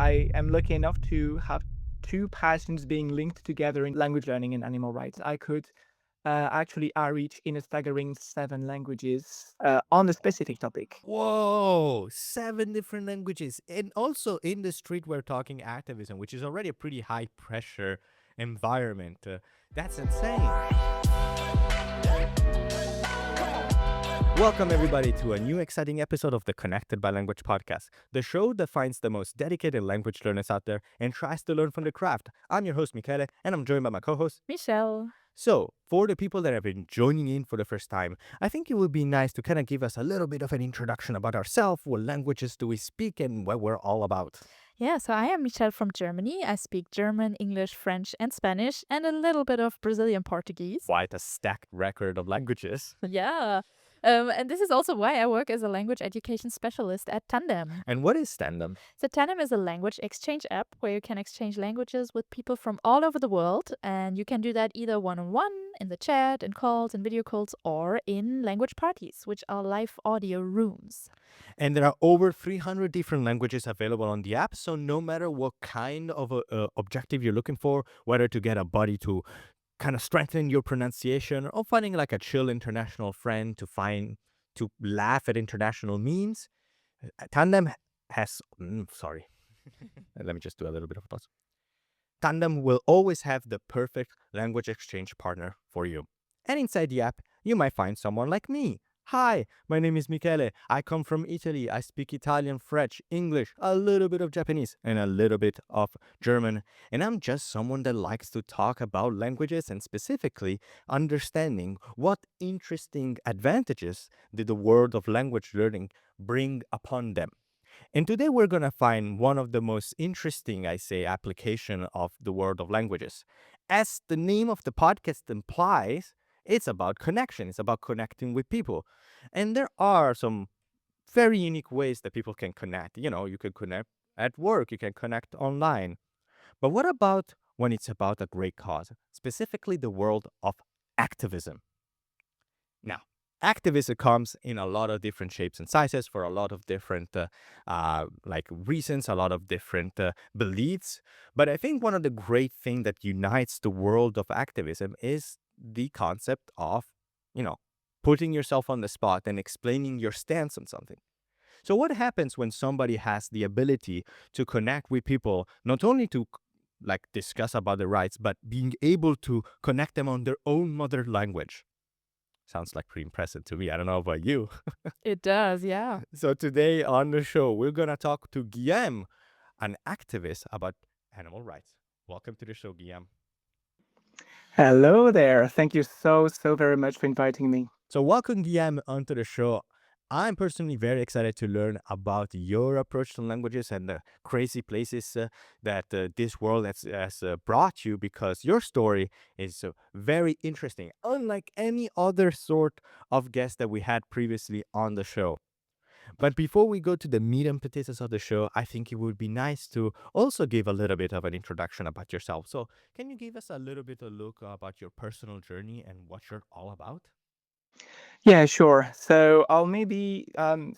I am lucky enough to have two passions being linked together in language learning and animal rights. I could actually outreach in a staggering 7 languages on a specific topic. Whoa, 7 different languages. And also in the street, we're talking activism, which is already a pretty high pressure environment. That's insane. Welcome, everybody, to a new exciting episode of the Connected by Language podcast, the show that finds the most dedicated language learners out there and tries to learn from the craft. I'm your host, Michele, and I'm joined by my co host. Michelle. So, for the people that have been joining in for the first time, I think it would be nice to kind of give us a little bit of an introduction about ourselves, what languages do we speak, and what we're all about. Yeah, so I am Michelle from Germany. I speak German, English, French, and Spanish, and a little bit of Brazilian Portuguese. Quite a stacked record of languages. Yeah. And this is also why I work as a language education specialist at Tandem. And what is tandem? So, Tandem is a language exchange app where you can exchange languages with people from all over the world. And you can do that either one on one, in the chat, in calls, in video calls, or in language parties, which are live audio rooms. And there are over 300 different languages available on the app. So, no matter what kind of objective you're looking for, whether to get a buddy to kind of strengthen your pronunciation or finding like a chill international friend to laugh at international memes, Tandem has. Sorry. Let me just do a little bit of a pause. Tandem will always have the perfect language exchange partner for you. And inside the app, you might find someone like me. Hi, my name is Michele. I come from Italy. I speak Italian, French, English, a little bit of Japanese, and a little bit of German. And I'm just someone that likes to talk about languages and specifically understanding what interesting advantages did the world of language learning bring upon them. And today we're going to find one of the most interesting, I say, application of the world of languages. As the name of the podcast implies, it's about connection. It's about connecting with people. And there are some very unique ways that people can connect. You know, you can connect at work, you can connect online. But what about when it's about a great cause, specifically the world of activism? Now, activism comes in a lot of different shapes and sizes for a lot of different like reasons, a lot of different beliefs. But I think one of the great things that unites the world of activism is the concept of, you know, putting yourself on the spot and explaining your stance on something. So what happens when somebody has the ability to connect with people, not only to like discuss about their rights, but being able to connect them on their own mother language? Sounds like pretty impressive to me. I don't know about you. It does, yeah. So today on the show, we're going to talk to Guillaume, an activist about animal rights. Welcome to the show, Guillaume. Hello there. Thank you so very much for inviting me. So welcome, Guillaume, onto the show. I'm personally very excited to learn about your approach to languages and the crazy places that this world has brought you, because your story is very interesting, unlike any other sort of guest that we had previously on the show. But before we go to the meat and potatoes of the show, I think it would be nice to also give a little bit of an introduction about yourself. So can you give us a little bit of a look about your personal journey and what you're all about? Yeah, sure. So I'll maybe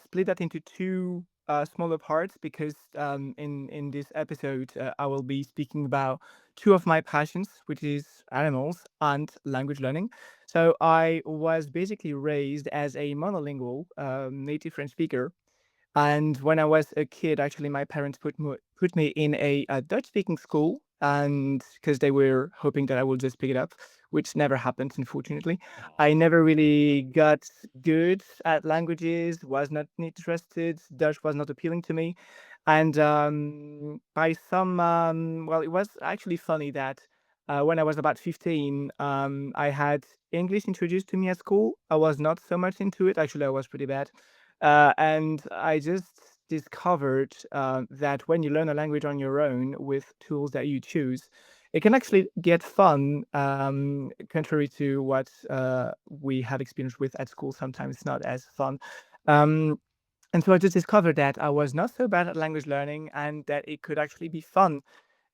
split that into two smaller parts because in this episode I will be speaking about two of my passions, which is animals and language learning. So I was basically raised as a monolingual native French speaker. And when I was a kid, actually, my parents put me in a Dutch-speaking school, and because they were hoping that I would just pick it up, which never happened, unfortunately. I never really got good at languages, was not interested. Dutch was not appealing to me. And by some, well, it was actually funny that when I was about 15, I had English introduced to me at school. I was not so much into it. Actually, I was pretty bad. And I just discovered that when you learn a language on your own with tools that you choose, it can actually get fun, contrary to what we have experienced with at school. Sometimes it's not as fun. Um, and so I just discovered that I was not so bad at language learning and that it could actually be fun.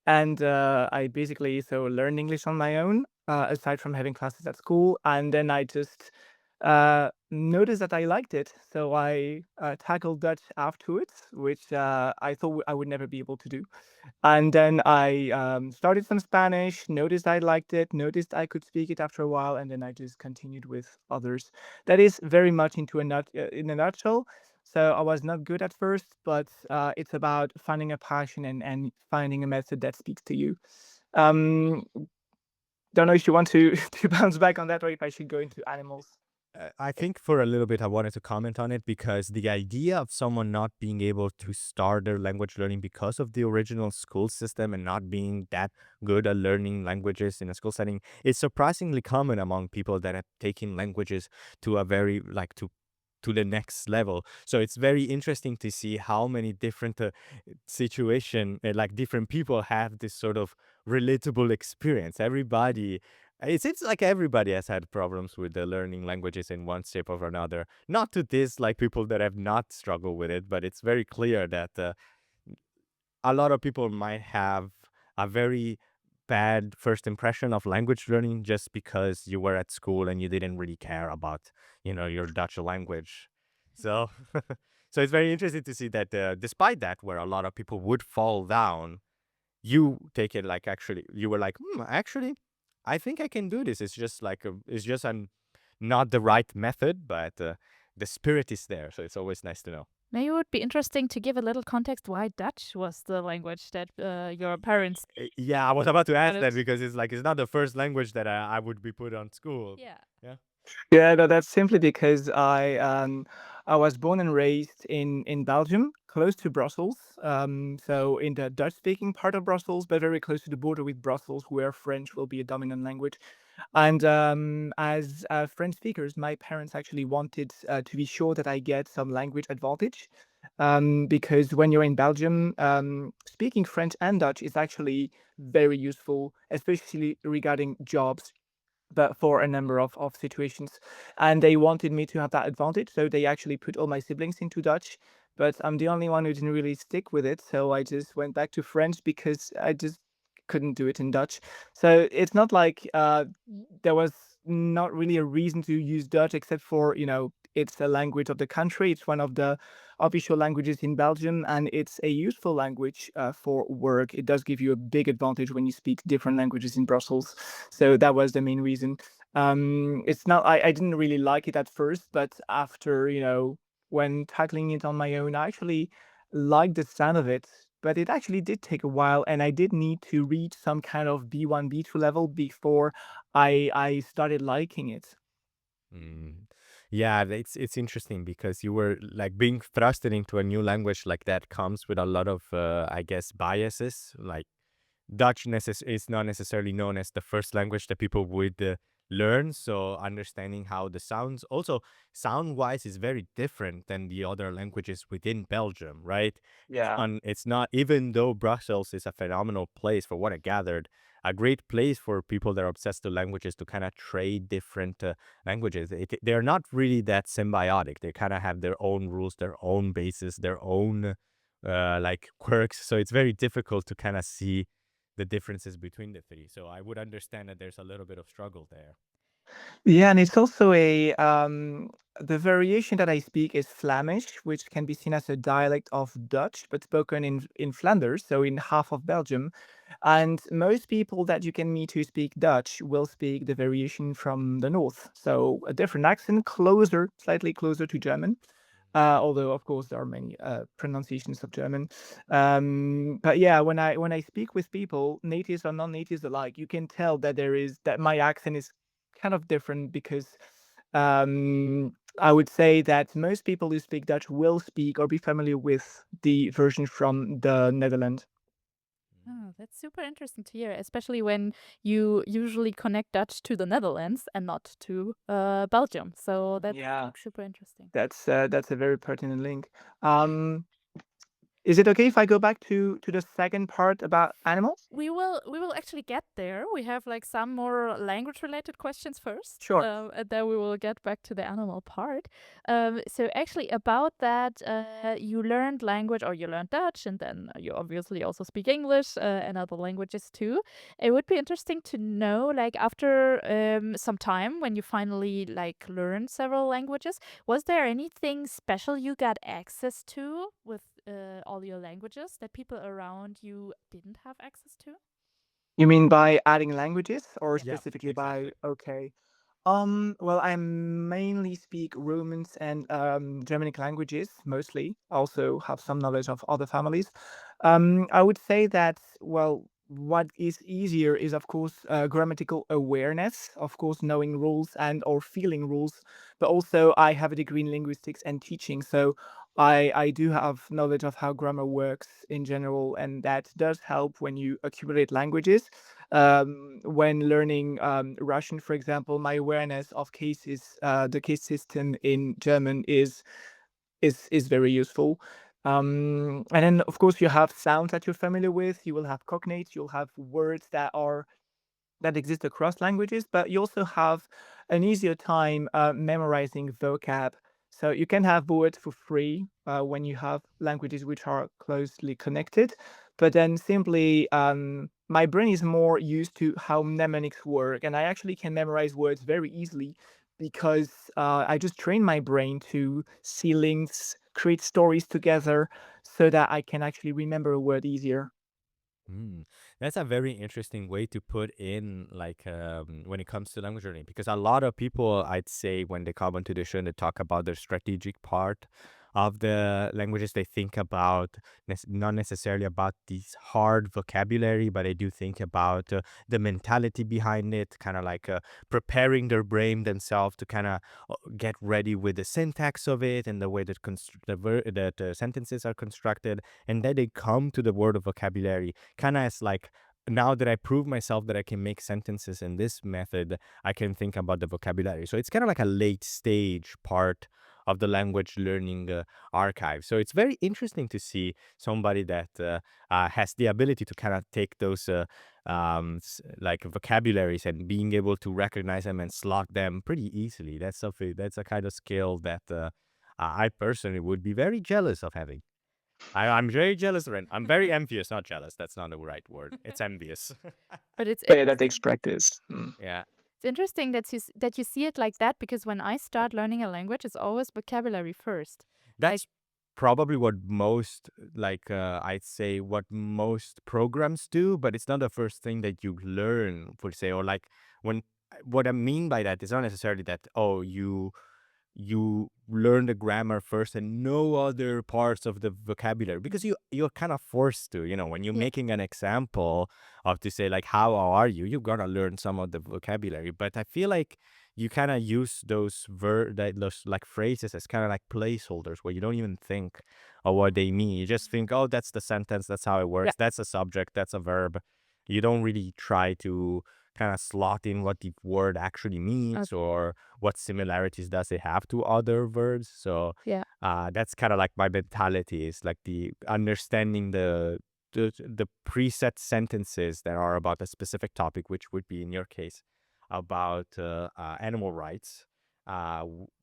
And I basically so learned English on my own, aside from having classes at school. And then I just noticed that I liked it. So I tackled Dutch afterwards, which I thought I would never be able to do. And then I started some Spanish, noticed I liked it, noticed I could speak it after a while, and then I just continued with others. That is very much in a nutshell. So I was not good at first, but it's about finding a passion and finding a method that speaks to you. Um, don't know if you want to to bounce back on that or if I should go into animals. I think for a little bit, I wanted to comment on it because the idea of someone not being able to start their language learning because of the original school system and not being that good at learning languages in a school setting is surprisingly common among people that have taken languages to a very, like, to the next level. So it's very interesting to see how many different situation, like different people have this sort of relatable experience. Everybody, it seems like everybody has had problems with the learning languages in one shape or another. Not to this, like people that have not struggled with it, but it's very clear that a lot of people might have a very bad first impression of language learning just because you were at school and you didn't really care about, your Dutch language. So, so it's very interesting to see that despite that, where a lot of people would fall down, you take it like actually, you were like, actually, I think I can do this. It's just like, it's just not the right method, but the spirit is there. So it's always nice to know. Maybe it would be interesting to give a little context why Dutch was the language that your parents Yeah, I was about to ask that wanted. because it's like it's not the first language that I would be put on school. Yeah. Yeah. Yeah, no, that's simply because I was born and raised in Belgium, close to Brussels. So in the Dutch-speaking part of Brussels, but very close to the border with Brussels, where French will be a dominant language. And as French speakers, my parents actually wanted to be sure that I get some language advantage, because when you're in Belgium, speaking French and Dutch is actually very useful, especially regarding jobs but for a number of situations. And they wanted me to have that advantage. So they actually put all my siblings into Dutch. But I'm the only one who didn't really stick with it. So I just went back to French because I just couldn't do it in Dutch. So it's not like there was not really a reason to use Dutch except for, it's a language of the country. It's one of the official languages in Belgium, and it's a useful language for work. It does give you a big advantage when you speak different languages in Brussels. So that was the main reason. It's not, I didn't really like it at first, but after, when tackling it on my own, I actually liked the sound of it. But it actually did take a while, and I did need to reach some kind of B1, B2 level before I started liking it. Mm. Yeah, it's interesting because you were like being thrusted into a new language like that comes with a lot of, I guess, biases. Like Dutch is not necessarily known as the first language that people would learn. So understanding how the sounds, also sound wise, is very different than the other languages within Belgium, right? Yeah. It's not, even though Brussels is a phenomenal place for what I gathered, a great place for people that are obsessed with languages to kind of trade different languages. They're not really that symbiotic. They kind of have their own rules, their own bases, their own like quirks. So it's very difficult to kind of see the differences between the three. So I would understand that there's a little bit of struggle there. Yeah, and it's also the variation that I speak is Flemish, which can be seen as a dialect of Dutch, but spoken in Flanders, so in half of Belgium. And most people that you can meet who speak Dutch will speak the variation from the north, so a different accent, closer, slightly closer to German. Although of course there are many pronunciations of German. But yeah, when I speak with people, natives or non-natives alike, you can tell that my accent is kind of different because I would say that most people who speak Dutch will speak or be familiar with the version from the Netherlands. Oh, that's super interesting to hear, especially when you usually connect Dutch to the Netherlands and not to Belgium. So that's Yeah, super interesting. that's a very pertinent link. Um, Is it okay if I go back to the second part about animals? We will actually get there. We have like some more language related questions first, Sure. and then we will get back to the animal part. So actually about that, you learned language, or you learned Dutch, and then you obviously also speak English and other languages too. It would be interesting to know, like after some time when you finally like learned several languages, was there anything special you got access to with all your languages that people around you didn't have access to? You mean by adding languages or Yeah. Yeah, specifically by exactly. okay. Well, I mainly speak Romance and Germanic languages mostly. Also have some knowledge of other families. I would say that, well, what is easier is of course grammatical awareness, of course knowing rules and or feeling rules, but also I have a degree in linguistics and teaching, so I do have knowledge of how grammar works in general, and that does help when you accumulate languages. When learning Russian, for example, my awareness of cases, the case system in German is very useful. And then, of course, you have sounds that you're familiar with. You will have cognates. You'll have words that exist across languages, but you also have an easier time memorizing vocab. So you can have words for free when you have languages which are closely connected. But then simply, my brain is more used to how mnemonics work, and I actually can memorize words very easily because I just train my brain to see links, create stories together, so that I can actually remember a word easier. Mm, that's a very interesting way to put in, like, when it comes to language learning, because a lot of people, I'd say, when they come onto the show and they talk about the strategic part of the languages, they think about not necessarily about these hard vocabulary, but they do think about the mentality behind it, kind of like preparing their brain themselves to kind of get ready with the syntax of it and the way that that sentences are constructed, and then they come to the word of vocabulary kind of as like, now that I prove myself that I can make sentences in this method, I can think about the vocabulary. So it's kind of like a late stage part of the language learning archive. So it's very interesting to see somebody that has the ability to kind of take those like vocabularies and being able to recognize them and slot them pretty easily. That's something, that's a kind of skill that I personally would be very jealous of having. I'm very jealous, Ren. I'm very envious, not jealous. That's not the right word. It's envious. But it's But yeah, that takes interesting. practice. Mm. Yeah. It's interesting that that you see it like that, because when I start learning a language, it's always vocabulary first. Like That's probably what most, like, I'd say what most programs do, but it's not the first thing that you learn, per se, or like when, what I mean by that is not necessarily that, oh, you learn the grammar first and no other parts of the vocabulary, because you're kind of forced to, when you're yeah, making an example of, to say like, how are you, you're gonna learn some of the vocabulary. But I feel like you kind of use those like phrases as kind of like placeholders, where you don't even think of what they mean. You just think, oh, that's the sentence, that's how it yeah, works, that's a subject, that's a verb. You don't really try to kind of slot in what the word actually means, okay, or what similarities does it have to other verbs. So yeah, that's kind of like my mentality, is like the understanding the preset sentences that are about a specific topic, which would be in your case about animal rights,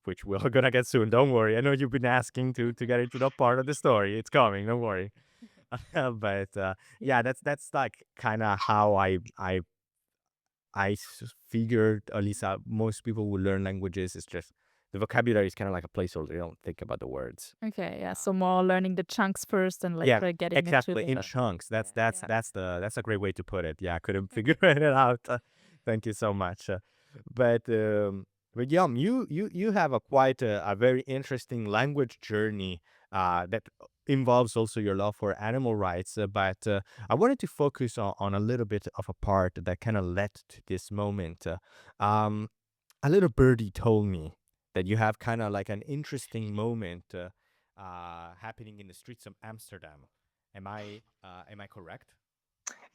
which we're gonna get soon. Don't worry. I know you've been asking to get into the part of the story. It's coming. Don't worry. But yeah. yeah, that's like kind of how I figured, at least most people who learn languages, is just the vocabulary is kind of like a placeholder. You don't think about the words. Okay, yeah. So Um, more learning the chunks first and yeah, later getting into exactly. the In chunks. That's yeah, that's yeah. that's the that's a great way to put it. Yeah, I couldn't figure it out. Thank you so much. But Yum, you have a quite a very interesting language journey that involves also your love for animal rights. But I wanted to focus on a little bit of a part that kind of led to this moment. Um, a little birdie told me that you have kind of like an interesting moment happening in the streets of Amsterdam. Am I correct?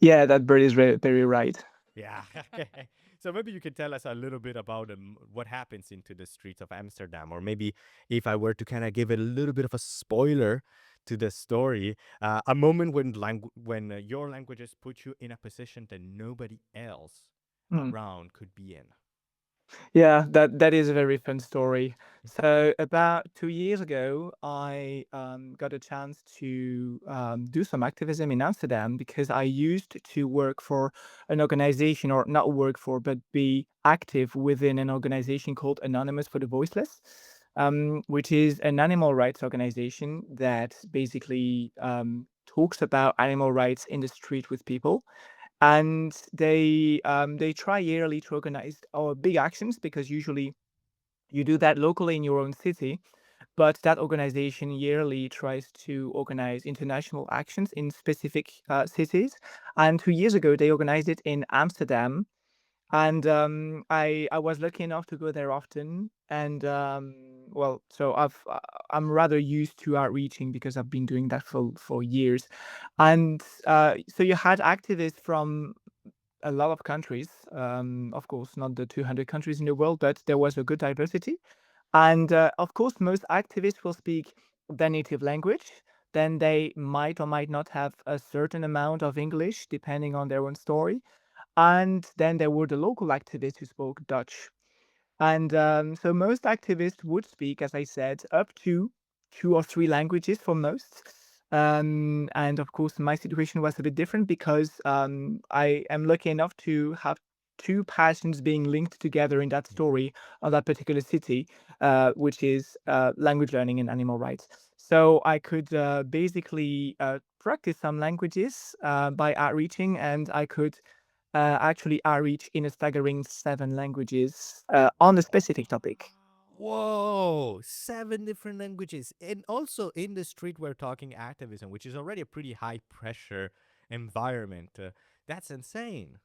Yeah, that bird is very right. Yeah. Okay. So maybe you could tell us a little bit about what happens into the streets of Amsterdam, or maybe if I were to kind of give it a little bit of a spoiler, to the story, a moment when your languages put you in a position that nobody else Mm. around could be in. Yeah, that is a very fun story. So about 2 years ago, I got a chance to do some activism in Amsterdam because I used to work for an organization, or not work for, but be active within an organization called Anonymous for the Voiceless, which is an animal rights organization that basically talks about animal rights in the street with people. And they try yearly to organize our big actions, because usually you do that locally in your own city, but that organization yearly tries to organize international actions in specific cities. And 2 years ago they organized it in Amsterdam, and I was lucky enough to go there often. And well, so I'm rather used to outreaching because I've been doing that for years. And so you had activists from a lot of countries. Of course, not the 200 countries in the world, but there was a good diversity. And of course, most activists will speak their native language. Then they might or might not have a certain amount of English, depending on their own story. And then there were the local activists who spoke Dutch. And so most activists would speak, as I said, up to 2 or 3 languages for most. And of course, my situation was a bit different because I am lucky enough to have two passions being linked together in that story on that particular city, which is language learning and animal rights. So I could basically practice some languages by outreaching, and I could actually outreach in a staggering 7 languages on a specific topic. Whoa, 7 different languages. And also in the street, we're talking activism, which is already a pretty high pressure environment. That's insane.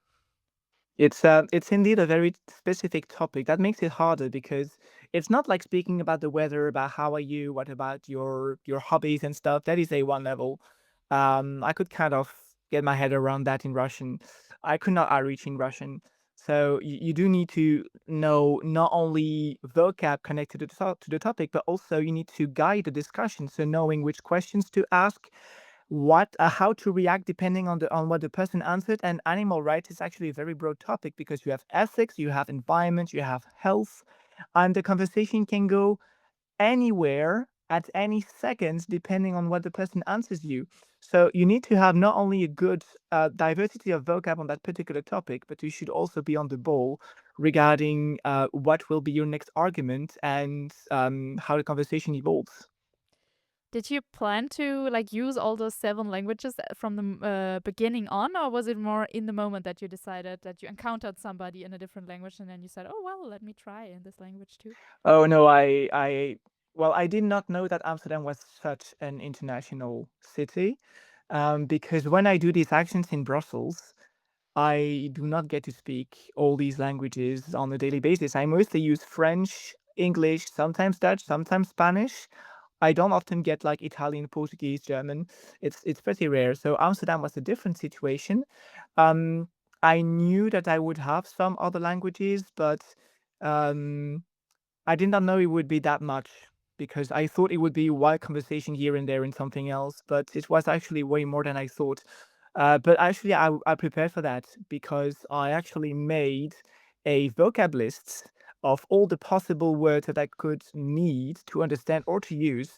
It's indeed a very specific topic. That makes it harder because it's not like speaking about the weather, about how are you, what about your hobbies and stuff. That is A1 level. I could kind of get my head around that in Russian. I could not outreach in Russian. So you do need to know not only vocab connected to to the topic, but also you need to guide the discussion. So knowing which questions to ask, what how to react depending on the on what the person answered. And animal rights is actually a very broad topic because you have ethics, you have environment, you have health, and the conversation can go anywhere at any seconds depending on what the person answers you. So you need to have not only a good diversity of vocab on that particular topic, but you should also be on the ball regarding what will be your next argument, and how the conversation evolves. Did you plan to like use all those 7 languages from the beginning on, or was it more in the moment that you decided that you encountered somebody in a different language and then you said, "Oh well, let me try in this language too"? Oh no, well, I did not know that Amsterdam was such an international city, because when I do these actions in Brussels, I do not get to speak all these languages on a daily basis. I mostly use French, English, sometimes Dutch, sometimes Spanish. I don't often get like Italian, Portuguese, German. It's pretty rare. So Amsterdam was a different situation. Um, I knew that I would have some other languages, but um, I did not know it would be that much, because I thought it would be wild conversation here and there and something else, but it was actually way more than I thought. But actually, I prepared for that because I actually made a vocab list of all the possible words that I could need to understand or to use.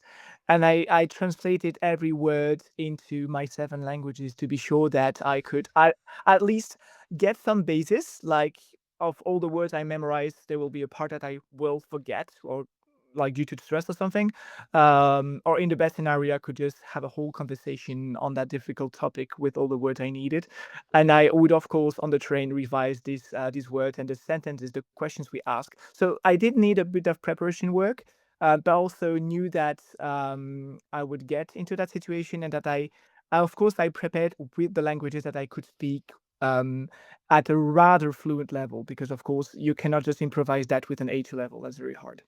And I translated every word into my 7 languages to be sure that I could at least get some basis. Like, of all the words I memorized, there will be a part that I will forget, or like due to stress or something. Or in the best scenario, I could just have a whole conversation on that difficult topic with all the words I needed. And I would, of course, on the train revise these words and the sentences, the questions we ask. So I did need a bit of preparation work, but also knew that I would get into that situation, and that of course, I prepared with the languages that I could speak um, at a rather fluent level, because of course you cannot just improvise that with an A2 level. That's very hard.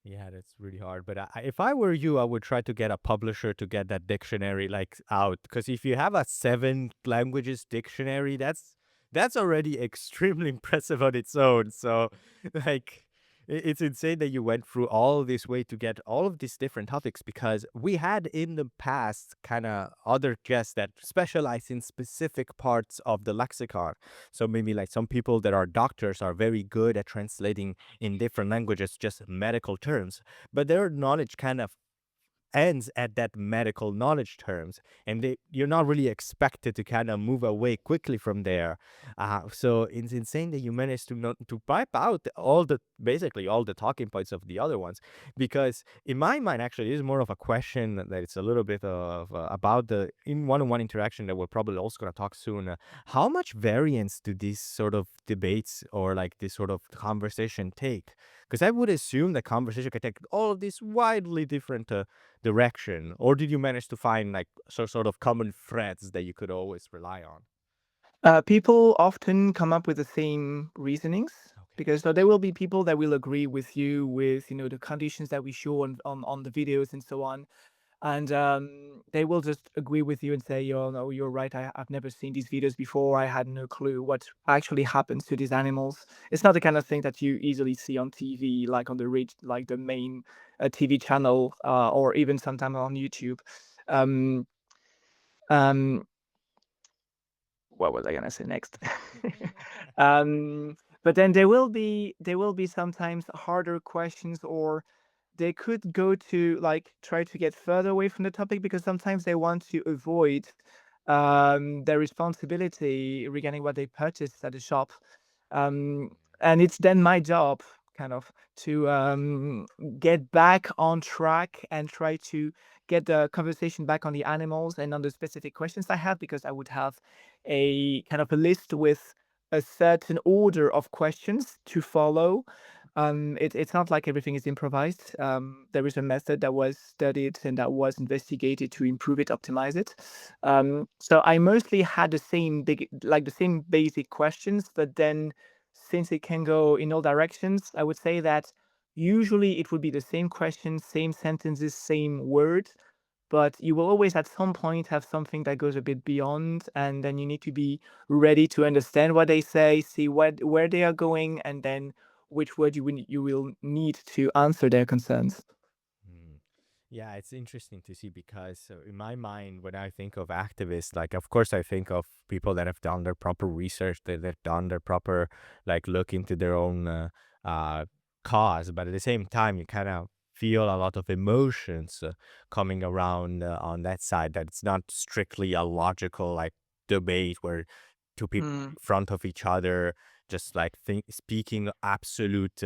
Yeah, that's really hard. But if I were you, I would try to get a publisher to get that dictionary like out. Because if you have a 7 languages dictionary, that's already extremely impressive on its own. So, like, It's insane that you went through all this way to get all of these different topics, because we had in the past kind of other guests that specialize in specific parts of the lexicon. So maybe like some people that are doctors are very good at translating in different languages just medical terms, but their knowledge kind of ends at that medical knowledge terms, and you're not really expected to kind of move away quickly from there. So it's insane that you managed to not to pipe out all the basically all the talking points of the other ones, because in my mind actually it is more of a question that it's a little bit of about the in one-on-one interaction that we're probably also going to talk soon. How much variance do these sort of debates or like this sort of conversation take? Because I would assume that conversation can take all of these widely different direction, or did you manage to find like sort of common threads that you could always rely on? People often come up with the same reasonings Okay. because so there will be people that will agree with you with the conditions that we show on the videos and so on, and they will just agree with you and say, "Oh no, you're right. I've never seen these videos before. I had no clue what actually happens to these animals." It's not the kind of thing that you easily see on TV, like on the like the main TV channel, or even sometimes on YouTube. Um, um, what was I gonna say next? um, but then there will be sometimes harder questions, or they could go to like try to get further away from the topic because sometimes they want to avoid their responsibility regarding what they purchased at the shop. Um, and it's then my job kind of to get back on track and try to get the conversation back on the animals and on the specific questions I have, because I would have a kind of a list with a certain order of questions to follow. It's not like everything is improvised. There is a method that was studied and that was investigated to improve it, optimize it. So I mostly had the same basic questions, but then since it can go in all directions, I would say that usually it would be the same question, same sentences, same words, but you will always at some point have something that goes a bit beyond, and then you need to be ready to understand what they say, see where they are going, and then which word you will need to answer their concerns. Hmm. Yeah, it's interesting to see because in my mind, when I think of activists, like, of course, I think of people that have done their proper research, that they've done their proper, like, look into their own uh, cause. But at the same time, you kind of feel a lot of emotions coming around on that side, that it's not strictly a logical, like, debate where two people Mm. in front of each other, just like speaking absolute,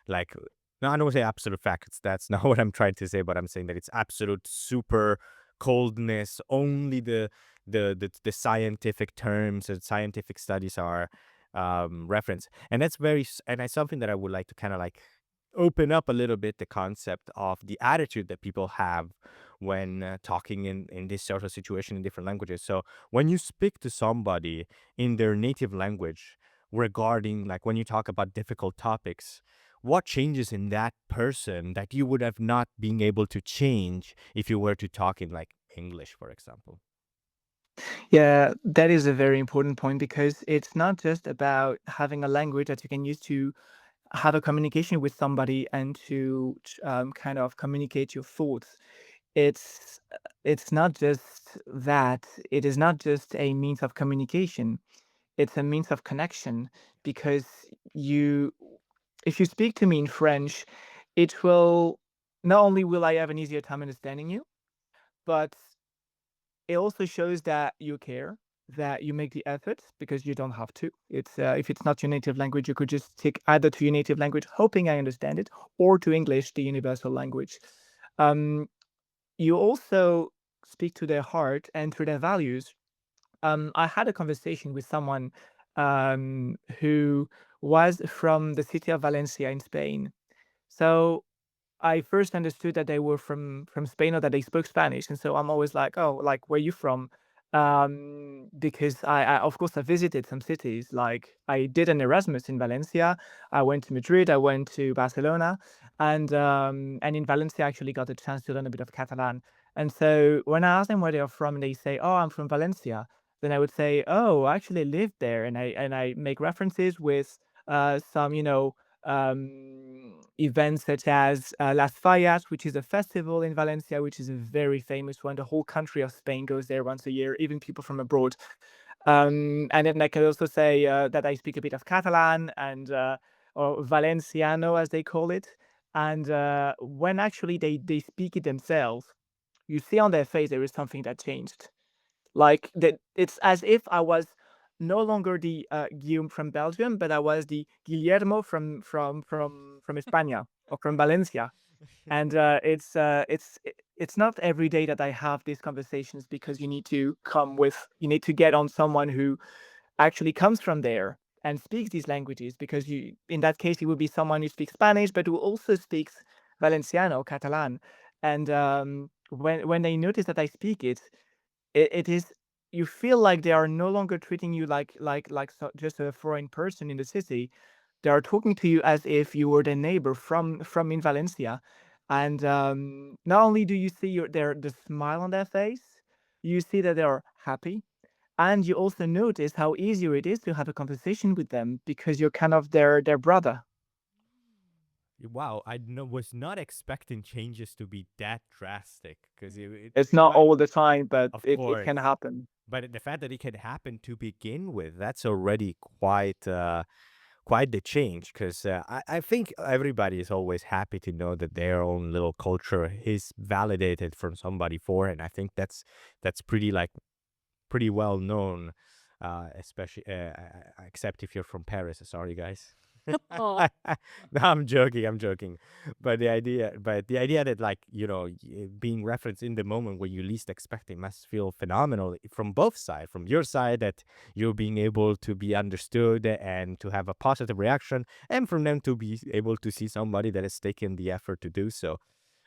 like, no, I don't say absolute facts. That's not what I'm trying to say, but I'm saying that it's absolute super coldness. Only the scientific terms and scientific studies are reference, and that's and that's something that I would like to kind of like open up a little bit the concept of the attitude that people have when talking in this sort of situation in different languages. So when you speak to somebody in their native language regarding like when you talk about difficult topics, what changes in that person that you would have not been able to change if you were to talk in like English, for example? Yeah, that is a very important point because it's not just about having a language that you can use to have a communication with somebody and to kind of communicate your thoughts. It's not just that. It is not just a means of communication. It's a means of connection, because you if you speak to me in French, it will not only will I have an easier time understanding you, but it also shows that you care, that you make the effort, because you don't have to. It's if it's not your native language, you could just stick either to your native language, hoping I understand it, or to English, the universal language. Um, you also speak to their heart and to their values. I had a conversation with someone who was from the city of Valencia in Spain. So I first understood that they were from Spain, or that they spoke Spanish, and so I'm always like, "Oh, like, where you from?" Because of course, I visited some cities. Like, I did an Erasmus in Valencia. I went to Madrid. I went to Barcelona, and in Valencia, I actually got a chance to learn a bit of Catalan. And so when I ask them where they are from, and they say, "Oh, I'm from Valencia," then I would say, "Oh, I actually lived there," and I make references with some, events such as Las Fallas, which is a festival in Valencia, which is a very famous one. The whole country of Spain goes there once a year, even people from abroad. And then I can also say that I speak a bit of Catalan and or Valenciano, as they call it. And when actually they speak it themselves, you see on their face there is something that changed. Like that, it's as if I was no longer the Guillaume from Belgium, but I was the Guillermo from España or from Valencia. And it's not every day that I have these conversations because you need to get on someone who actually comes from there and speaks these languages, because you in that case it would be someone who speaks Spanish but who also speaks Valenciano, Catalan. And when they notice that I speak it, it is, you feel like they are no longer treating you just a foreign person in the city. They are talking to you as if you were their neighbor from in Valencia. And not only do you see the smile on their face, you see that they are happy, and you also notice how easier it is to have a conversation with them because you're kind of their brother. Wow, was not expecting changes to be that drastic because It's not but all the time, but of it course, can happen. but the fact that it can happen to begin with, that's already quite the change. Because I think everybody is always happy to know that their own little culture is validated from somebody foreign. I think that's pretty well known, especially except if you're from Paris. Sorry, guys. Oh. No, I'm joking. I'm joking. But the idea that, like, being referenced in the moment when you least expect it must feel phenomenal from both sides. From your side, that you're being able to be understood and to have a positive reaction, and from them to be able to see somebody that has taken the effort to do so.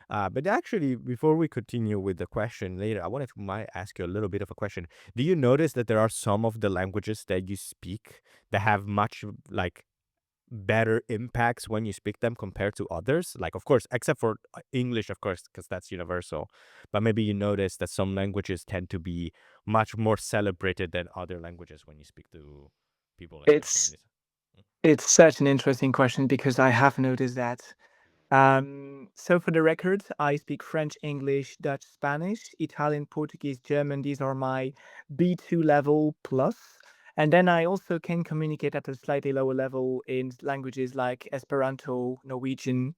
But actually, before we continue with the question later, I wanted to might ask you a little bit of a question. Do you notice that there are some of the languages that you speak that have much, like, better impacts when you speak them compared to others? Like, of course, except for English, of course, because that's universal. But maybe you notice that some languages tend to be much more celebrated than other languages when you speak to people, especially in It's this. it's such an interesting question because I have noticed that. So for the record, I speak French, English, Dutch, Spanish, Italian, Portuguese, German. These are my B2 level plus. And then I also can communicate at a slightly lower level in languages like Esperanto, Norwegian,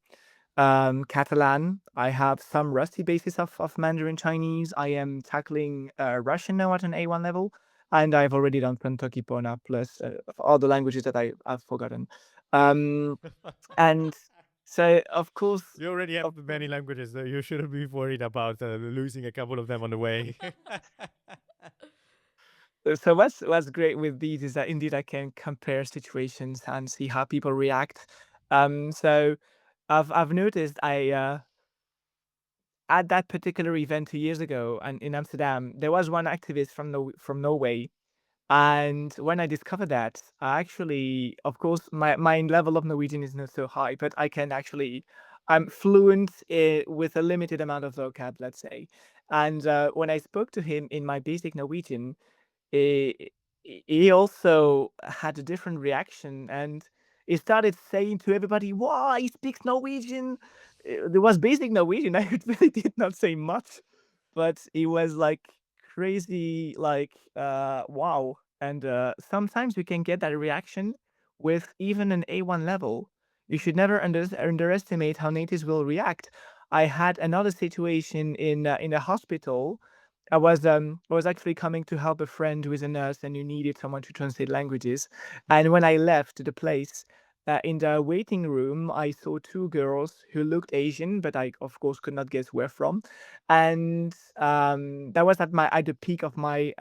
Catalan. I have some rusty basis of Mandarin Chinese. I am tackling Russian now at an A1 level. And I've already done Pona plus all the languages that I've forgotten. Um, and so, of course, You already have of many languages, so you shouldn't be worried about losing a couple of them on the way. so what's great with these is that indeed I can compare situations and see how people react. So I've noticed I at that particular event 2 years ago and in Amsterdam, there was one activist from Norway. And when I discovered that, I actually, of course, my level of Norwegian is not so high, but I'm fluent with a limited amount of vocab, let's say. And when I spoke to him in my basic Norwegian, he, he also had a different reaction, and he started saying to everybody, "Wow, he speaks Norwegian." There was basic Norwegian. I really did not say much, but it was like crazy, like wow. And sometimes we can get that reaction with even an A1 level. You should never underestimate how natives will react. I had another situation in a hospital. I was actually coming to help a friend who is a nurse and who needed someone to translate languages. And when I left the place, in the waiting room, I saw two girls who looked Asian, but I, of course, could not guess where from. And that was at the peak of my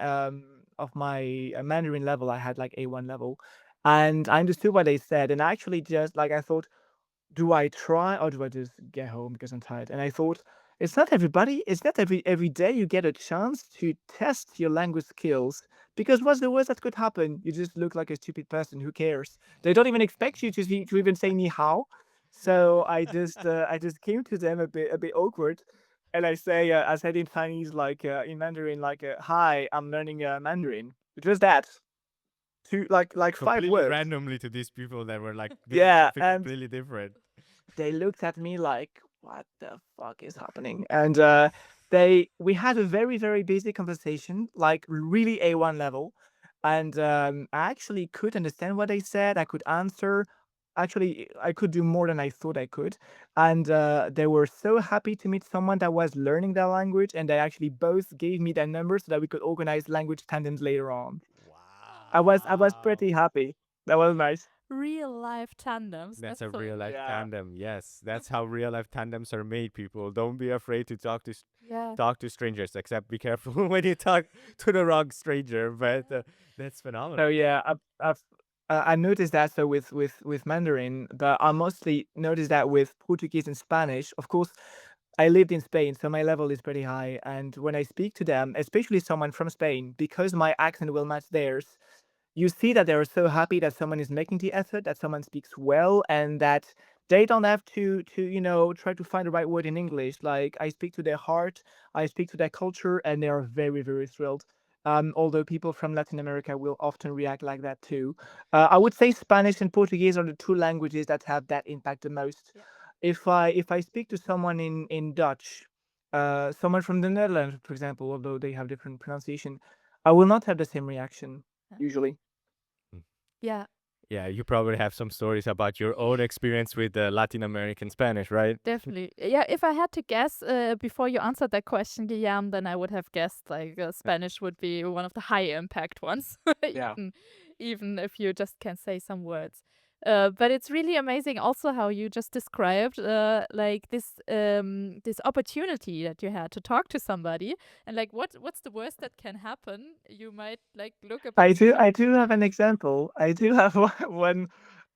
Mandarin level. I had like A1 level, and I understood what they said. And actually, just like I thought, do I try or do I just get home because I'm tired? And I thought, it's not every day you get a chance to test your language skills, because what's the worst that could happen? You just look like a stupid person. Who cares? They don't even expect you to even say ni hao. So I just came to them a bit awkward, and I said in Chinese, like in Mandarin, like hi, I'm learning Mandarin. Just that. two like five completely words. randomly to these people that were like doing Yeah, something and completely different. they looked at me like, "What the fuck is happening?" And we had a very very basic conversation, like really A1 level, and I actually could understand what they said. I could answer. Actually, I could do more than I thought I could, and they were so happy to meet someone that was learning their language, and they actually both gave me their numbers so that we could organize language tandems later on. I was Wow. pretty happy. That was nice. Real life tandems. That's That's a so real life Yeah. tandem. Yes, that's how real life tandems are made. People, don't be afraid to yeah. talk to strangers. Except be careful when you talk to the wrong stranger. But that's So phenomenal. yeah, I noticed that so with Mandarin, but I mostly noticed that with Portuguese and Spanish. Of course, I lived in Spain, so my level is pretty high. And when I speak to them, especially someone from Spain, because my accent will match theirs, you see that they're so happy that someone is making the effort, that someone speaks well, and that they don't have to try to find the right word in English. Like I speak to their heart, I speak to their culture, and they are very, very thrilled. Although people from Latin America will often react like that too. I would say Spanish and Portuguese are the two languages that have that impact the most. Yeah. If I speak to someone in Dutch, someone from the Netherlands, for example, although they have different pronunciation, I will not have the same reaction Yeah. usually. Mm. Yeah. Yeah, you probably have some stories about your own experience with Latin American Spanish, right? Definitely. Yeah, if I had to guess before you answered that question, Guillaume, then I would have guessed like Spanish would be one of the high impact ones, Yeah. even if you just can say some words. But it's really amazing also how you just described like this opportunity that you had to talk to somebody and like what's the worst that can happen? You might like look a bit I shocked. do have an example. I do have one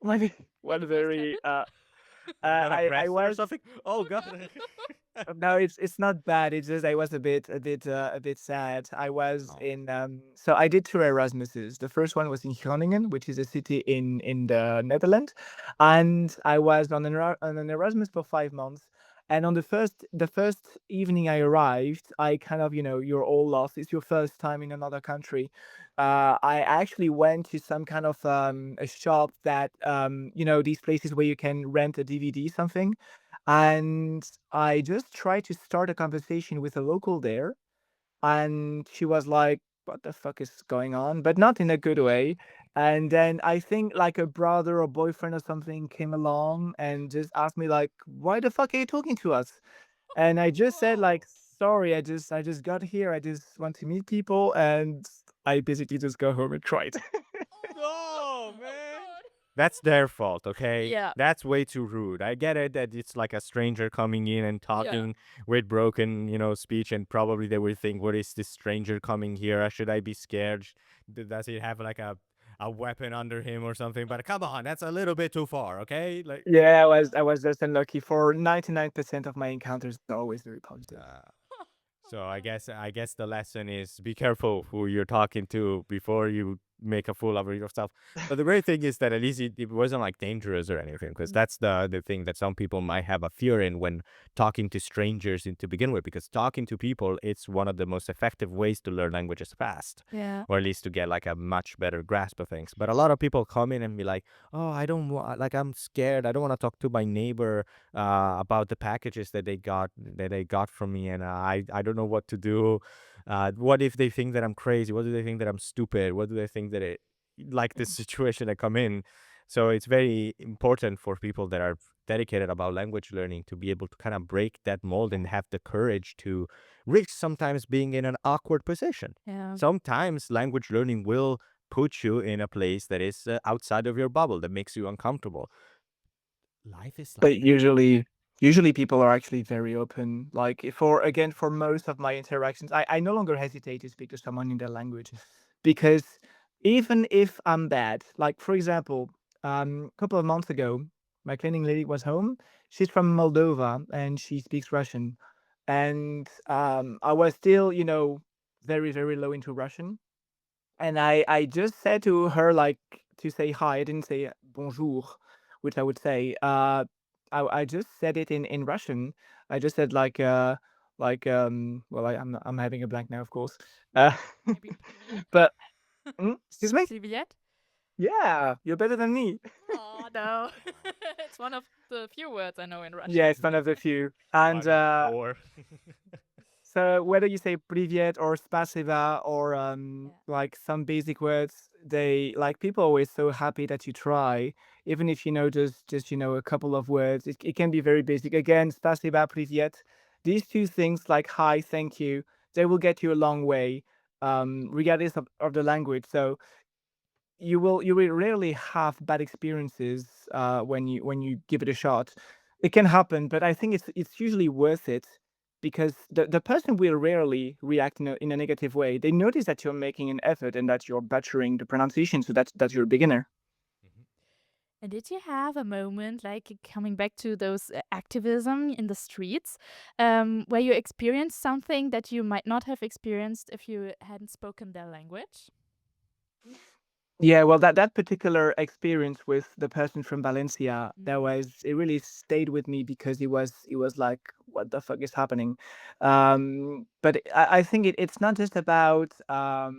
Maybe one first very habit. Got I aggressive or was something? Oh Oh God. no. no, it's not bad. It's just I was a bit sad. I was Oh. in so I did two Erasmuses. The first one was in Groningen, which is a city in the Netherlands, and I was on an Erasmus for 5 months. And on the first evening I arrived, I kind of you're all lost. It's your first time in another country. I actually went to some kind of a shop that these places where you can rent a DVD something, and I just tried to start a conversation with a local there, and she was like, "What the fuck is going on?" But not in a good way. And then I think like a brother or boyfriend or something came along and just asked me like, "Why the fuck are you talking to us?" And I just said like, Oh. "Sorry, I just got here. I just want to meet people," and I basically just go home and cried. No, Oh man. god. That's their fault, okay? Yeah. That's way too rude. I get it that it's like a stranger coming in and Yeah. talking with broken, speech, and probably they will think, "What is this stranger coming here? Should I be scared? Does he have like a weapon under him or something?" But come on, that's a little bit too far, okay? Like, Yeah, I was just unlucky. For 99% of my encounters, they're always very positive. Oh so I god. guess I guess the lesson is be careful who you're talking to before you make a fool of yourself. But the great thing is that at least it wasn't like dangerous or anything, because Mm. that's the thing that some people might have a fear in when talking to strangers in to begin with. Because talking to people, it's one of the most effective ways to learn languages fast, Yeah. or at least to get like a much better grasp of things. But a lot of people come in and be like, "Oh, I don't want, like I'm scared. I don't want to talk to my neighbor about the packages that they got from me, and I don't know what to do. What if they think that I'm crazy? What do they think that I'm stupid? What do they think that it like this situation I come in?" So it's very important for people that are dedicated about language learning to be able to kind of break that mold and have the courage to risk sometimes being in an awkward position. Yeah. Sometimes language learning will put you in a place that is outside of your bubble, that makes you uncomfortable. Life is like But that. usually people are actually very open. Like for most of my interactions, I no longer hesitate to speak to someone in their language, because even if I'm bad, like for example, a couple of months ago, my cleaning lady was home. She's from Moldova and she speaks Russian, and I was still very very low into Russian, and I just said to her like to say hi. I didn't say bonjour, which I would say. I just said it in Russian. I just said well, I'm having a blank now, of course. Uh, Maybe привет. but excuse me. Привет. Yeah, you're better than me. Oh no. It's one of the few words I know in Yeah, Russian. it's one of the few. And One of four. so whether you say privyet or spasiba or Yeah. like some basic words, they like people are always so happy that you try, even if you know just a couple of words. It can be very basic. Again, spasiba, privyet. These two things like hi, thank you, they will get you a long way, regardless of the language. So you will rarely have bad experiences when you give it a shot. It can happen, but I think it's usually worth it because the person will rarely react in a negative way. They notice that you're making an effort and that you're butchering the pronunciation, so that you're a beginner. Mhm. And did you have a moment, like coming back to those activism in the streets, where you experienced something that you might not have experienced if you hadn't spoken their language? Yeah, well, that particular experience with the person from Valencia, that Mm. was it really stayed with me because it was like, what the fuck is happening? But I think it's not just about I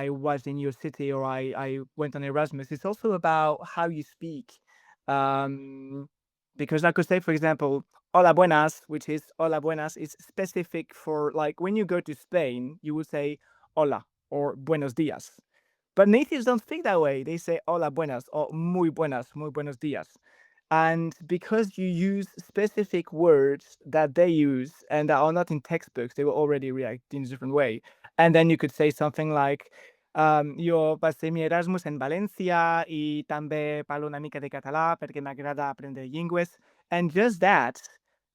was in your city or I went on Erasmus. It's also about how you speak. Um, because I could say, for example, hola buenas, which is hola buenas, is specific for like when you go to Spain, you would say hola or buenos dias. But natives don't speak that way. They say hola buenas or muy buenos dias. And because you use specific words that they use and that are not in textbooks, they will already react in a different way. And then you could say something like, jo passé mi Erasmus en València i també parlo una mica de català perquè m'agrada aprendre llengües. And just that,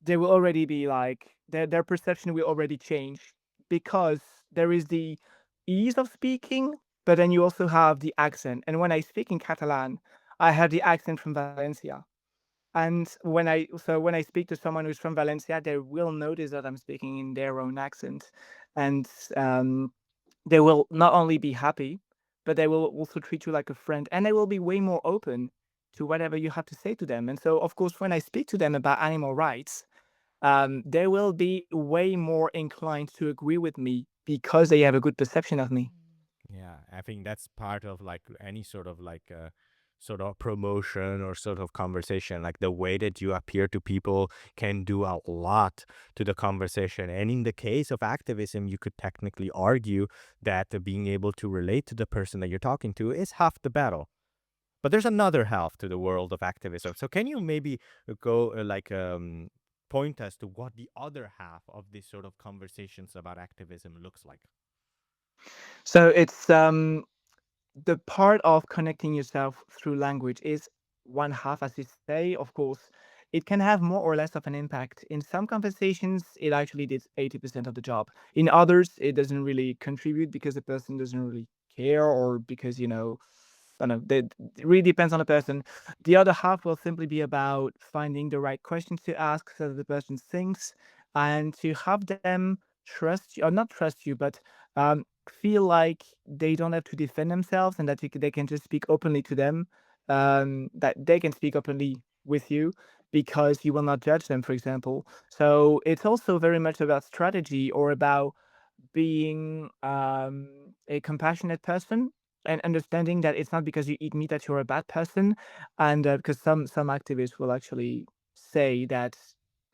they will already be like, their perception will already change because there is the ease of speaking, but then you also have the accent. And when I speak in Catalan, I have the accent from Valencia. And when I speak to someone who's from Valencia, they will notice that I'm speaking in their own accent, and they will not only be happy, but they will also treat you like a friend, and they will be way more open to whatever you have to say to them. And so, of course, when I speak to them about animal rights, they will be way more inclined to agree with me because they have a good perception of me. Mm. Yeah, I think that's part of like any sort of like sort of promotion or sort of conversation. Like the way that you appear to people can do a lot to the conversation. And in the case of activism, you could technically argue that being able to relate to the person that you're talking to is half the battle. But there's another half to the world of activism. So can you maybe go point us to what the other half of this sort of conversations about activism looks like? So it's the part of connecting yourself through language is one half, as you say. Of course, it can have more or less of an impact. In some conversations, it actually did 80% of the job. In others, it doesn't really contribute because the person doesn't really care or because, I don't know, it really depends on the person. The other half will simply be about finding the right questions to ask so that the person thinks and to have them trust you, or not trust you, but feel like they don't have to defend themselves and that they can just speak openly to them, that they can speak openly with you because you will not judge them, for example. So it's also very much about strategy or about being a compassionate person and understanding that it's not because you eat meat that you're a bad person. And because some activists will actually say that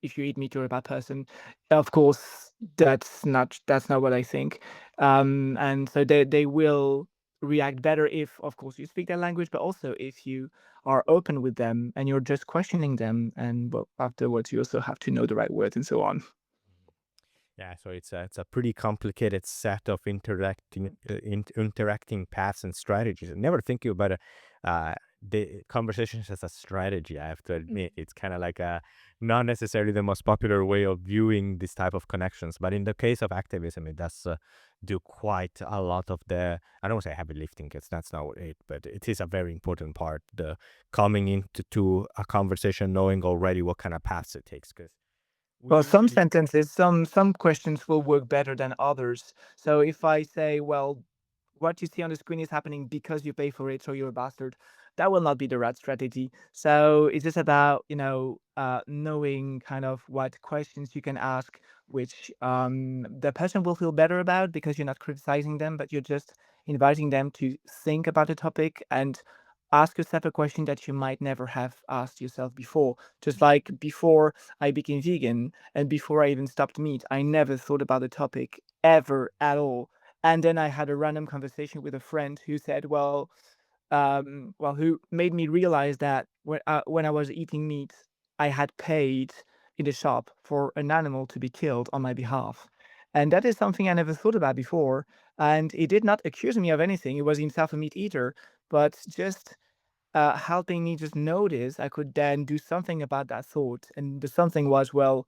if you eat meat you're a bad person. Of course, that's not what I think. And so they will react better if, of course, you speak their language, but also if you are open with them and you're just questioning them. And well, afterwards, you also have to know the right words and so on. Yeah, so it's a pretty complicated set of interacting paths and strategies. I never think about the conversations as a strategy. I have to admit, Mm. it's kind of like a not necessarily the most popular way of viewing this type of connections. But in the case of activism, it does do quite a lot of the. I don't want to say heavy lifting, because that's not it, but it is a very important part. The coming into to a conversation, knowing already what kind of paths it takes, because we Well, some usually. sentences, some questions will work better than others. So if I say, well, what you see on the screen is happening because you pay for it, so you're a bastard. That will not be the right strategy. So it's just about, knowing kind of what questions you can ask, which the person will feel better about because you're not criticizing them, but you're just inviting them to think about the topic and ask yourself a question that you might never have asked yourself before. Just like before I became vegan and before I even stopped meat, I never thought about the topic ever at all. And then I had a random conversation with a friend who said, who made me realize that when I was eating meat, I had paid in the shop for an animal to be killed on my behalf. And that is something I never thought about before. And he did not accuse me of anything. He was himself a meat eater, but just helping me just notice I could then do something about that thought. And the something was, well,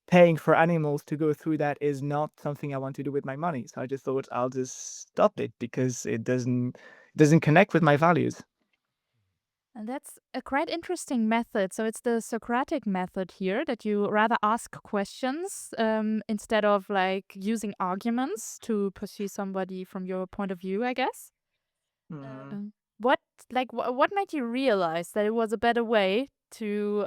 paying for animals to go through that is not something I want to do with my money. So I just thought I'll just stop it because it doesn't connect with my values. And that's a quite interesting method. So it's the Socratic method here that you rather ask questions instead of like using arguments to pursue somebody from your point of view, I guess. Mhm. What what made you realize that it was a better way to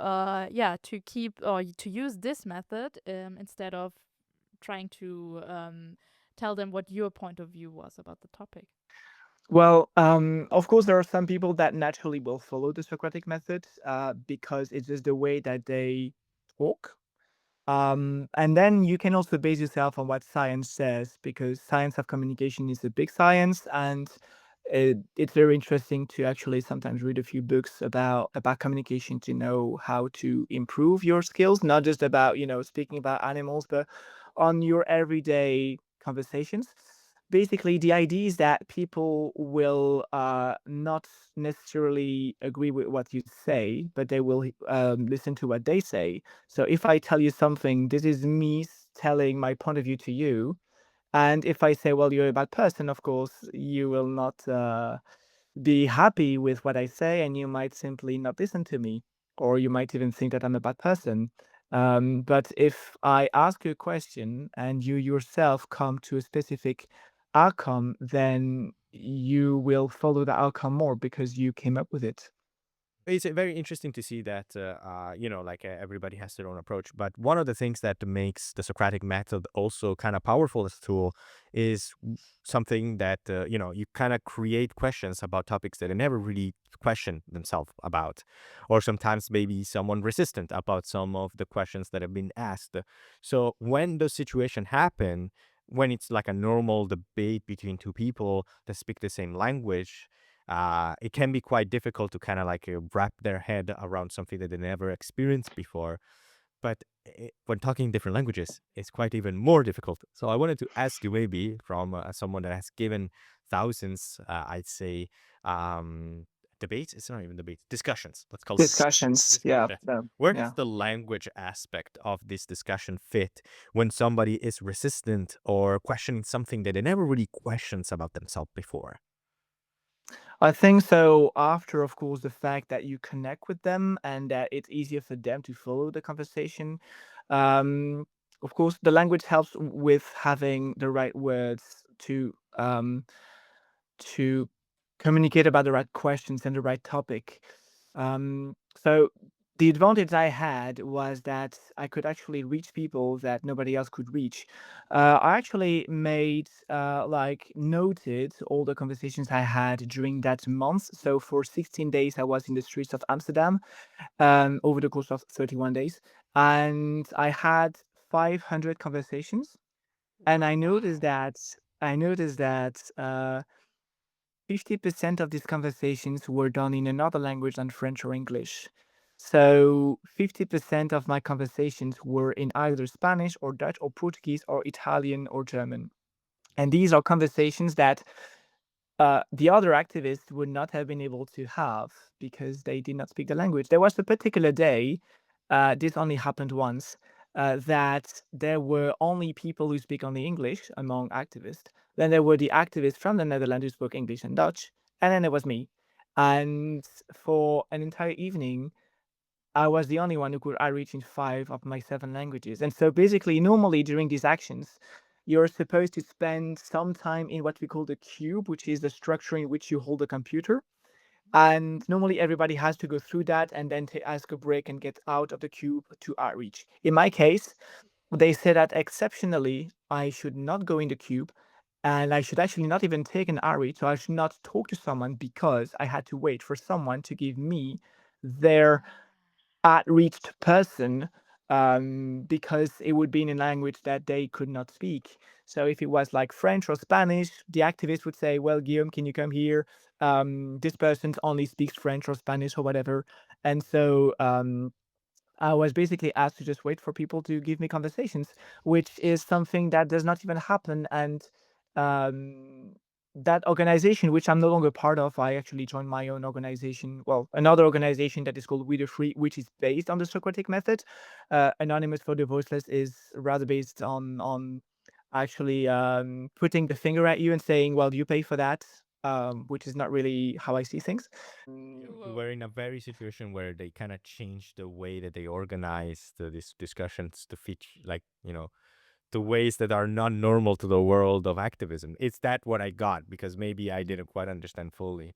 to keep or to use this method instead of trying to tell them what your point of view was about the topic? Well, of course, there are some people that naturally will follow the Socratic method because it's just the way that they talk. And then you can also base yourself on what science says, because science of communication is a big science, and it's very interesting to actually sometimes read a few books about communication to know how to improve your skills, not just about speaking about animals, but on your everyday conversations. Basically, the idea is that people will not necessarily agree with what you say, but they will listen to what they say. So if I tell you something, this is me telling my point of view to you. And if I say, well, you're a bad person, of course, you will not be happy with what I say, and you might simply not listen to me, or you might even think that I'm a bad person. But if I ask you a question and you yourself come to a specific outcome, then you will follow the outcome more because you came up with it. It's very interesting to see that, everybody has their own approach. But one of the things that makes the Socratic method also kind of powerful as a tool is something that, you kind of create questions about topics that they never really question themselves about. Or sometimes maybe someone resistant about some of the questions that have been asked. So when those situations happen, when it's like a normal debate between two people that speak the same language, it can be quite difficult to kind of wrap their head around something that they never experienced before. But when talking different languages, it's quite even more difficult. So I wanted to ask you, maybe from someone that has given thousands, I'd say, um, debates. It's not even debates, discussions. Let's call it Discussions, yeah, discussion. Where does yeah. the language aspect of this discussion fit when somebody is resistant or questioning something that they never really questions about themselves before? I think so. After, of course, the fact that you connect with them and that it's easier for them to follow the conversation. Um, of course, the language helps with having the right words to communicate about the right questions and the right topic. So the advantage I had was that I could actually reach people that nobody else could reach. I actually made noted all the conversations I had during that month. So for 16 days, I was in the streets of Amsterdam over the course of 31 days, and I had 500 conversations. And I noticed that 50% of these conversations were done in another language than French or English. So 50% of my conversations were in either Spanish or Dutch or Portuguese or Italian or German. And these are conversations that the other activists would not have been able to have because they did not speak the language. There was a particular day, this only happened once, that there were only people who speak only English among activists. Then there were the activists from the Netherlands who spoke English and Dutch, and then there was me. And for an entire evening, I was the only one who could outreach in 5 of my 7 languages. And so basically, normally during these actions, you're supposed to spend some time in what we call the cube, which is the structure in which you hold the computer. And normally everybody has to go through that and then to ask a break and get out of the cube to outreach. In my case, they said that exceptionally, I should not go in the cube and I should actually not even take an outreach. So I should not talk to someone because I had to wait for someone to give me their outreached person, because it would be in a language that they could not speak. So if it was like French or Spanish, the activist would say, "Well, Guillaume, can you come here? This person only speaks French or Spanish or whatever." And so I was basically asked to just wait for people to give me conversations, which is something that does not even happen. And um, that organization, which I'm no longer part of, I actually joined my own organization. Well, another organization that is called We the Free, which is based on the Socratic method. Anonymous for the Voiceless is rather based on actually putting the finger at you and saying, "Well, you pay for that," which is not really how I see things. You were in a very situation where they kind of changed the way that they organize these discussions to fit, like, the ways that are not normal to the world of activism. Is that what I got? Because maybe I didn't quite understand fully.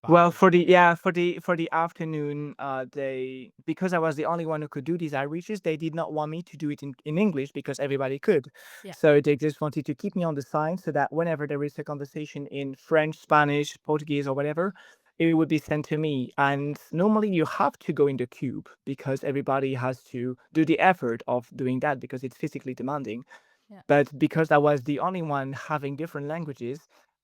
Well, Wow. for the afternoon, they, because I was the only one who could do these outreaches, they did not want me to do it in English because everybody could. Yeah. So they just wanted to keep me on the side so that whenever there is a conversation in French, Spanish, Portuguese, or whatever, it would be sent to me. And normally you have to go in the cube because everybody has to do the effort of doing that because it's physically demanding. Yeah. But because I was the only one having different languages,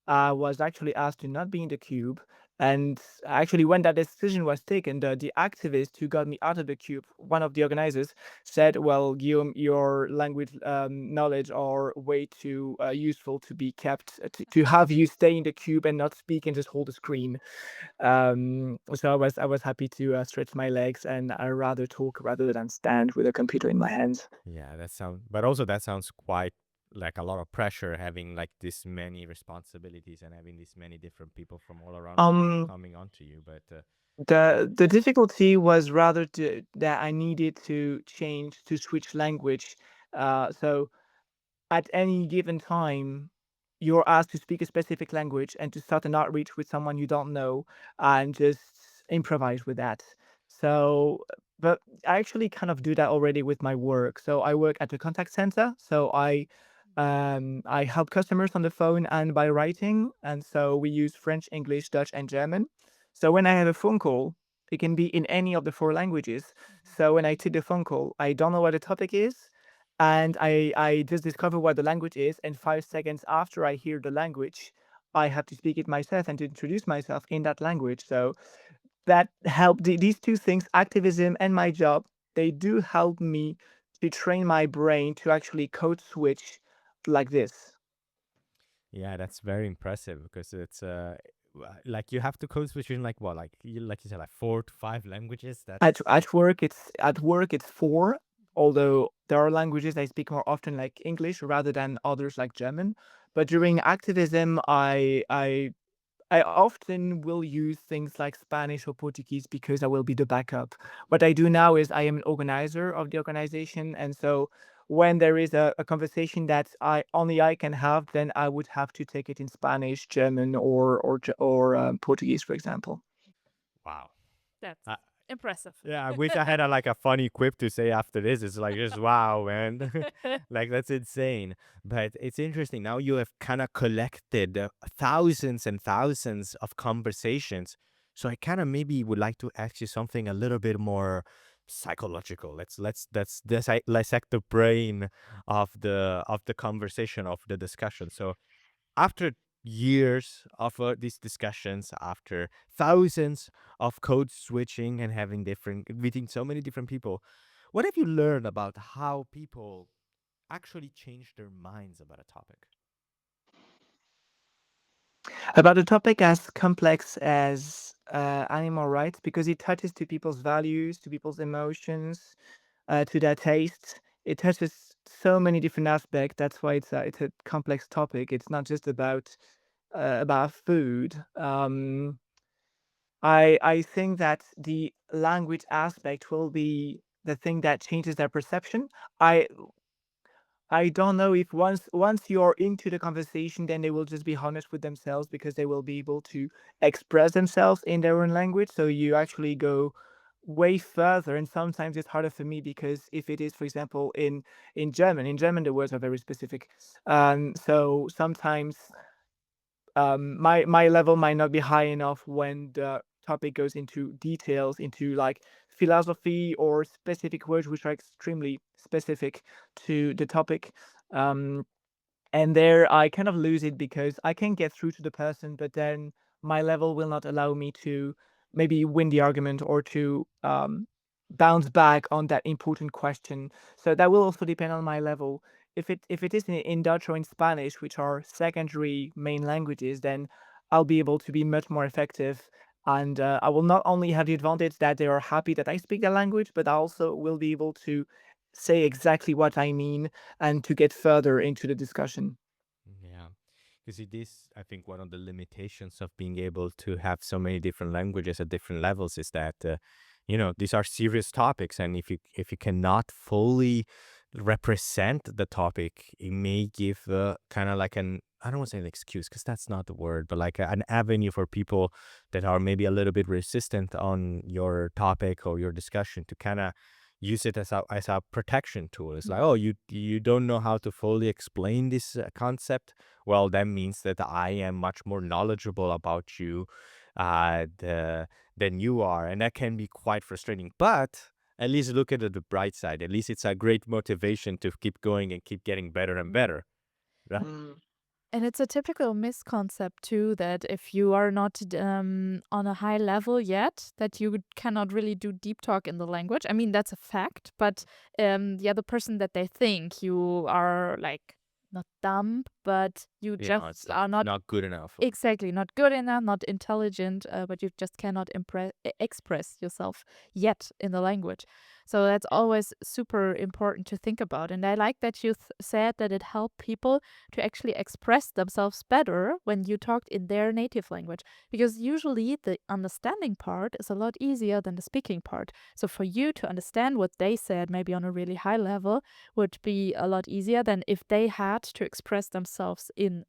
I was actually asked to not be in the cube. And actually, when that decision was taken, the activist who got me out of the cube, one of the organizers, said, "Well, Guillaume, your language knowledge are way too useful to be kept, to have you stay in the cube and not speak and just hold the screen." So I was happy to stretch my legs, and I rather talk rather than stand with a computer in my hands. Yeah, but also that sounds quite like a lot of pressure having like this many responsibilities and having this many different people from all around the world Um, coming onto you. But the difficulty was rather that I needed to change to switch language. So at any given time, you're asked to speak a specific language and to start an outreach with someone you don't know and just improvise with that. So, but I actually kind of do that already with my work. So I work at a contact center. So I help customers on the phone and by writing. And so we use French, English, Dutch, and German. So when I have a phone call, it can be in any of the four languages. So when I take the phone call, I don't know what the topic is, and I just discover what the language is, and 5 seconds after I hear the language, I have to speak it myself and to introduce myself in that language. So that help these two things, activism and my job, they do help me to train my brain to actually code switch like this. yeah, that's very impressive because it's like you have to code switch in like what, like you said, like 4 to 5 languages. That's At work it's four, although there are languages I speak more often, like English, rather than others like German. But during activism, I often will use things like Spanish or Portuguese because I will be the backup. What I do now is I am an organizer of the organization, and so when there is a conversation that I can have, then I would have to take it in Spanish, German, or Portuguese, for example. wow. That's I, impressive. Yeah, I wish I had like a funny quip to say after this. It's like just wow, man. Like that's insane. But it's interesting. Now you have kind of collected thousands and thousands of conversations. So I kind of maybe would like to ask you something a little bit more psychological. Let's dissect the brain of the conversation, of the discussion. So after years of these discussions, after thousands of code switching and having different meeting so many different people, what have you learned about how people actually change their minds about a topic? About a topic as complex as animal rights, because it touches to people's values, to people's emotions, to their tastes. It touches so many different aspects. That's why it's a complex topic. It's not just about food. I think that the language aspect will be the thing that changes their perception. I I don't know if once you're into the conversation, then they will just be honest with themselves because they will be able to express themselves in their own language. So you actually go way further, and sometimes it's harder for me because if it is, for example, in German the words are very specific. So sometimes my level might not be high enough when the topic goes into details, into like philosophy or specific words which are extremely specific to the topic. Um, and there I kind of lose it because I can get through to the person, but then my level will not allow me to maybe win the argument or to bounce back on that important question. So that will also depend on my level. If it is in Dutch or in Spanish, which are secondary main languages, then I'll be able to be much more effective. And I will not only have the advantage that they are happy that I speak their language, but I also will be able to say exactly what I mean and to get further into the discussion. Yeah, because it is, I think, one of the limitations of being able to have so many different languages at different levels is that, these are serious topics, and if you cannot fully represent the topic, it may give kind of like an, I don't want to say an excuse because that's not the word, but like an avenue for people that are maybe a little bit resistant on your topic or your discussion to kind of use it as a protection tool. It's like, oh, you don't know how to fully explain this concept. Well, that means that I am much more knowledgeable about you than you are, and that can be quite frustrating. But at least look at the bright side. At least it's a great motivation to keep going and keep getting better and Mm. better, right? Mm, And it's a typical misconcept too that if you are not on a high level yet, that you cannot really do deep talk in the language. I mean, that's a fact, but the other person that they think you are like not dumb, but you Yeah, just are not not good enough. exactly not good enough, not intelligent, but you just cannot express yourself yet in the language. So that's always super important to think about. And I like that you said that it helped people to actually express themselves better when you talked in their native language, because usually the understanding part is a lot easier than the speaking part. So for you to understand what they said, maybe on a really high level, would be a lot easier than if they had to express themselves in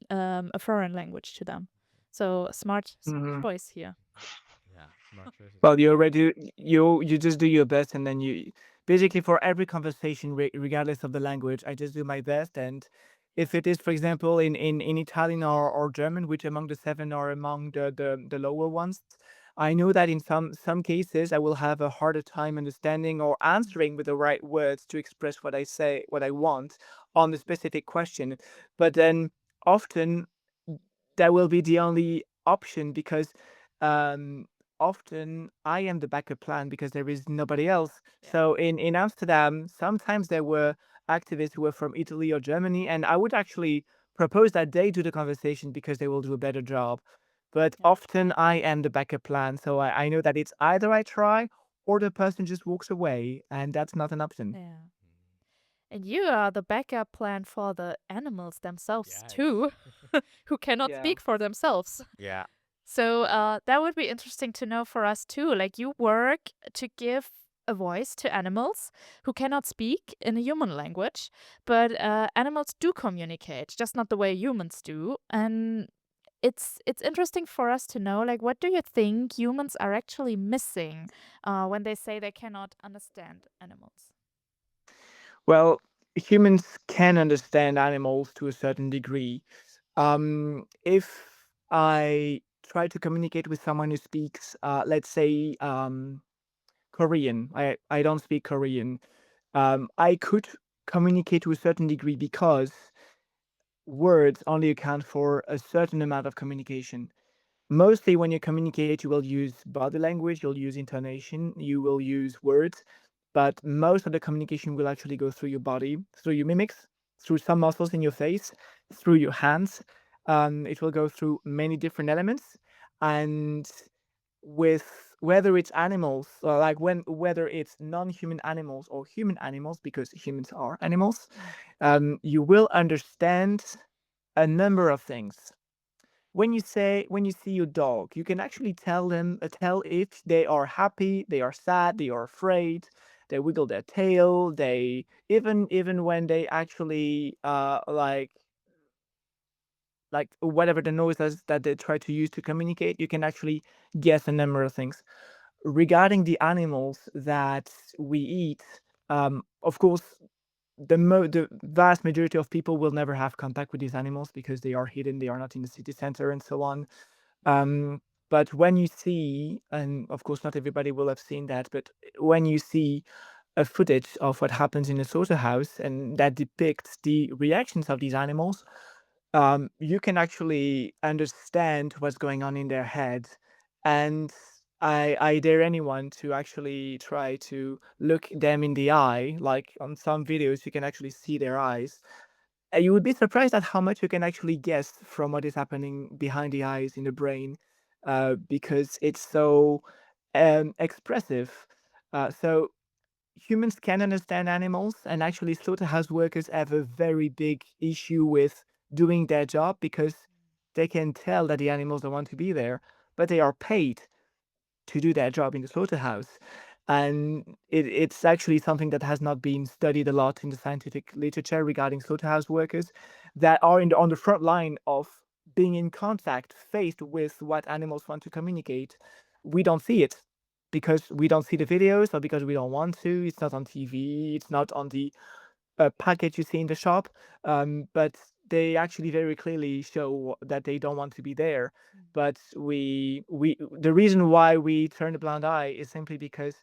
a foreign language to them. So smart mhm. choice here. Yeah, smart choices. Well, you just do your best, and then you basically for every conversation, regardless of the language, I just do my best. And if it is, for example, in Italian or German, which among the seven are among the lower ones, I know that in some cases I will have a harder time understanding or answering with the right words to express what I say, what I want on the specific question. But then often that will be the only option because um, often I am the backup plan because there is nobody else. Yeah. So in Amsterdam, sometimes there were activists who were from Italy or Germany, and I would actually propose that they do the conversation because they will do a better job. But Yeah. often I am the backup plan, so I know that it's either I try or the person just walks away, and that's not an option. Yeah. And you are the backup plan for the animals themselves Yeah, too, who cannot Yeah. speak for themselves. yeah, So that would be interesting to know for us too. Like you work to give a voice to animals who cannot speak in a human language, but animals do communicate, just not the way humans do. And it's interesting for us to know, like, what do you think humans are actually missing when they say they cannot understand animals? Well, humans can understand animals to a certain degree. If I try to communicate with someone who speaks, let's say, Korean, I don't speak Korean. I could communicate to a certain degree because words only account for a certain amount of communication. Mostly when you communicate, you will use body language, you'll use intonation, you will use words, but most of the communication will actually go through your body, through your mimics, through some muscles in your face, through your hands. It will go through many different elements. And with whether it's animals, or like whether it's non-human animals or human animals, because humans are animals, Mm. you will understand a number of things. When you see your dog, you can actually tell if they are happy, they are sad, they are afraid. they wiggle their tail, they even when they actually like whatever the noise is that they try to use to communicate, you can actually guess a number of things. Regarding the animals that we eat, of course, the vast majority of people will never have contact with these animals because they are hidden, they are not in the city center, and so on. But when you see, and of course, not everybody will have seen that, but when you see a footage of what happens in a slaughterhouse and that depicts the reactions of these animals, you can actually understand what's going on in their head. And I dare anyone to actually try to look them in the eye. Like on some videos, you can actually see their eyes. You would be surprised at how much you can actually guess from what is happening behind the eyes in the brain, because it's so expressive. So humans can understand animals, and actually slaughterhouse workers have a very big issue with doing their job because they can tell that the animals don't want to be there, but they are paid to do their job in the slaughterhouse. And it's actually something that has not been studied a lot in the scientific literature regarding slaughterhouse workers that are on the front line of being in contact, faced with what animals want to communicate. We don't see it because we don't see the videos or because we don't want to. It's not on TV, it's not on the package you see in the shop, but they actually very clearly show that they don't want to be there. But the reason why we turn a blind eye is simply because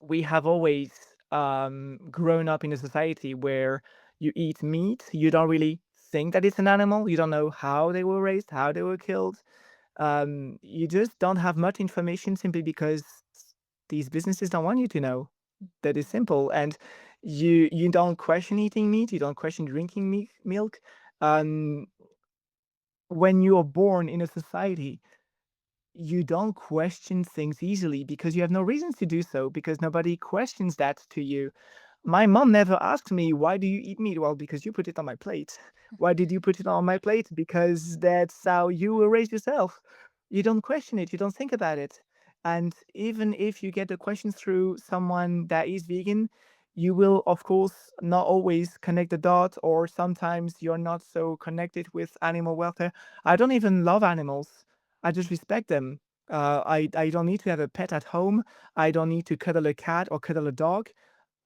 we have always grown up in a society where you eat meat, you don't really think that it's an animal, you don't know how they were raised, how they were killed. You just don't have much information simply because these businesses don't want you to know. That is simple. And you don't question eating meat, you don't question drinking milk. Um, when you are born in a society, you don't question things easily because you have no reasons to do so, because nobody questions that to you. My mom never asked me, "Why do you eat meat?" Well, because you put it on my plate. Why did you put it on my plate? Because that's how you were raised yourself. You don't question it, you don't think about it. And even if you get the question through someone that is vegan, you will, of course, not always connect the dots, or sometimes you're not so connected with animal welfare. I don't even love animals. I just respect them. I don't need to have a pet at home. I don't need to cuddle a cat or cuddle a dog.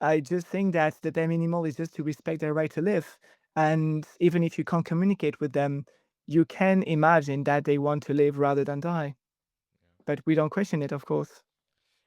I just think that the bare minimal is just to respect their right to live. And even if you can't communicate with them, you can imagine that they want to live rather than die. But we don't question it, of course.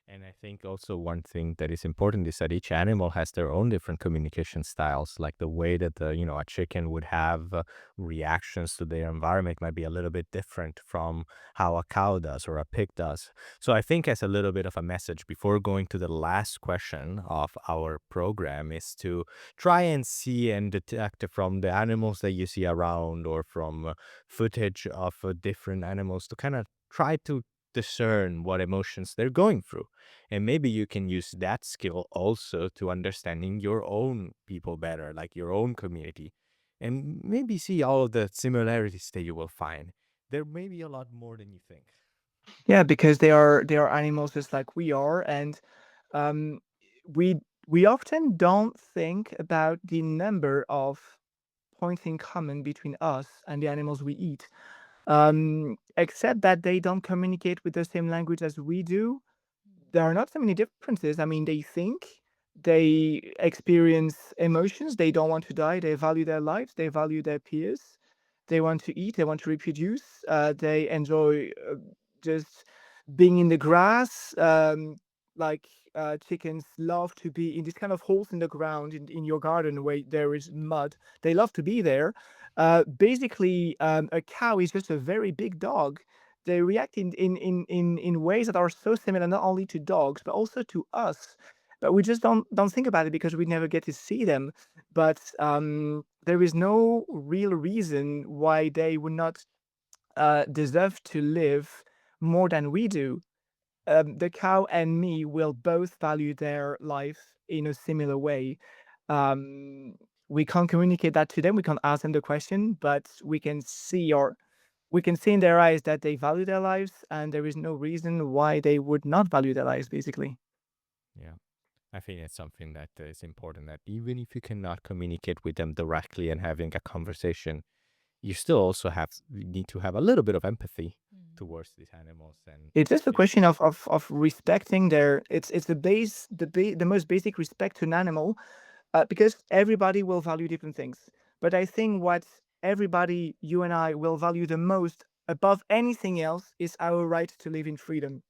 And I think also one thing that is important is that each animal has their own different communication styles. Like the way that a chicken would have reactions to their environment might be a little bit different from how a cow does or a pig does. So I think as a little bit of a message before going to the last question of our program is to try and see and detect from the animals that you see around or from footage of different animals to kind of try to discern what emotions they're going through. And maybe you can use that skill also to understanding your own people better, like your own community, and maybe see all of the similarities that you will find. There may be a lot more than you think. Yeah, because they are animals just like we are, and um, we we often don't think about the number of points in common between us and the animals we eat. Except that they don't communicate with the same language as we do. There are not so many differences. I mean, they think, they experience emotions, they don't want to die, they value their lives, they value their peers, they want to eat, they want to reproduce, they enjoy just being in the grass. Like chickens love to be in these kind of holes in the ground in your garden where there is mud. They love to be there. Basically, a cow is just a very big dog. They react in ways that are so similar not only to dogs but also to us. But we just don't think about it because we never get to see them. But there is no real reason why they would not deserve to live more than we do. The cow and me will both value their life in a similar way. Um, we can't communicate that to them. We can't ask them the question, but we can see in their eyes that they value their lives, and there is no reason why they would not value their lives, basically. Yeah. I think it's something that is important, that even if you cannot communicate with them directly and having a conversation, you still also you need to have a little bit of empathy towards these animals and It's just a species. question of respecting their. It's the most basic respect to an animal, because everybody will value different things. But I think what everybody, you and I, will value the most above anything else is our right to live in freedom.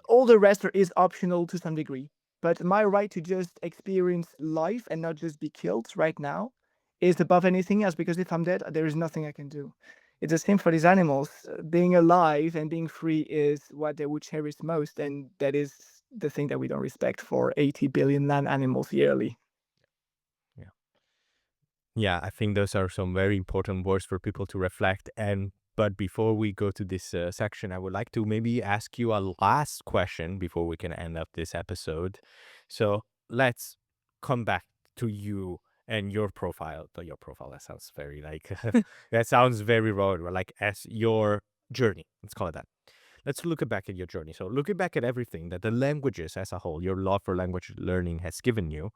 All the rest is optional to some degree. But my right to just experience life and not just be killed right now is above anything else, because if I'm dead, there is nothing I can do. It's the same for these animals. Being alive and being free is what they would cherish most, and that is the thing that we don't respect for 80 billion land animals yearly. Yeah. Yeah, I think those are some very important words for people to reflect. And but before we go to this section, I would like to maybe ask you a last question before we can end up this episode. So let's come back to you and your profile. Your profile, that sounds very like that sounds very raw, like as your journey. Let's call it that. Let's look back at your journey. So looking back at everything that the languages as a whole, your love for language learning has given you,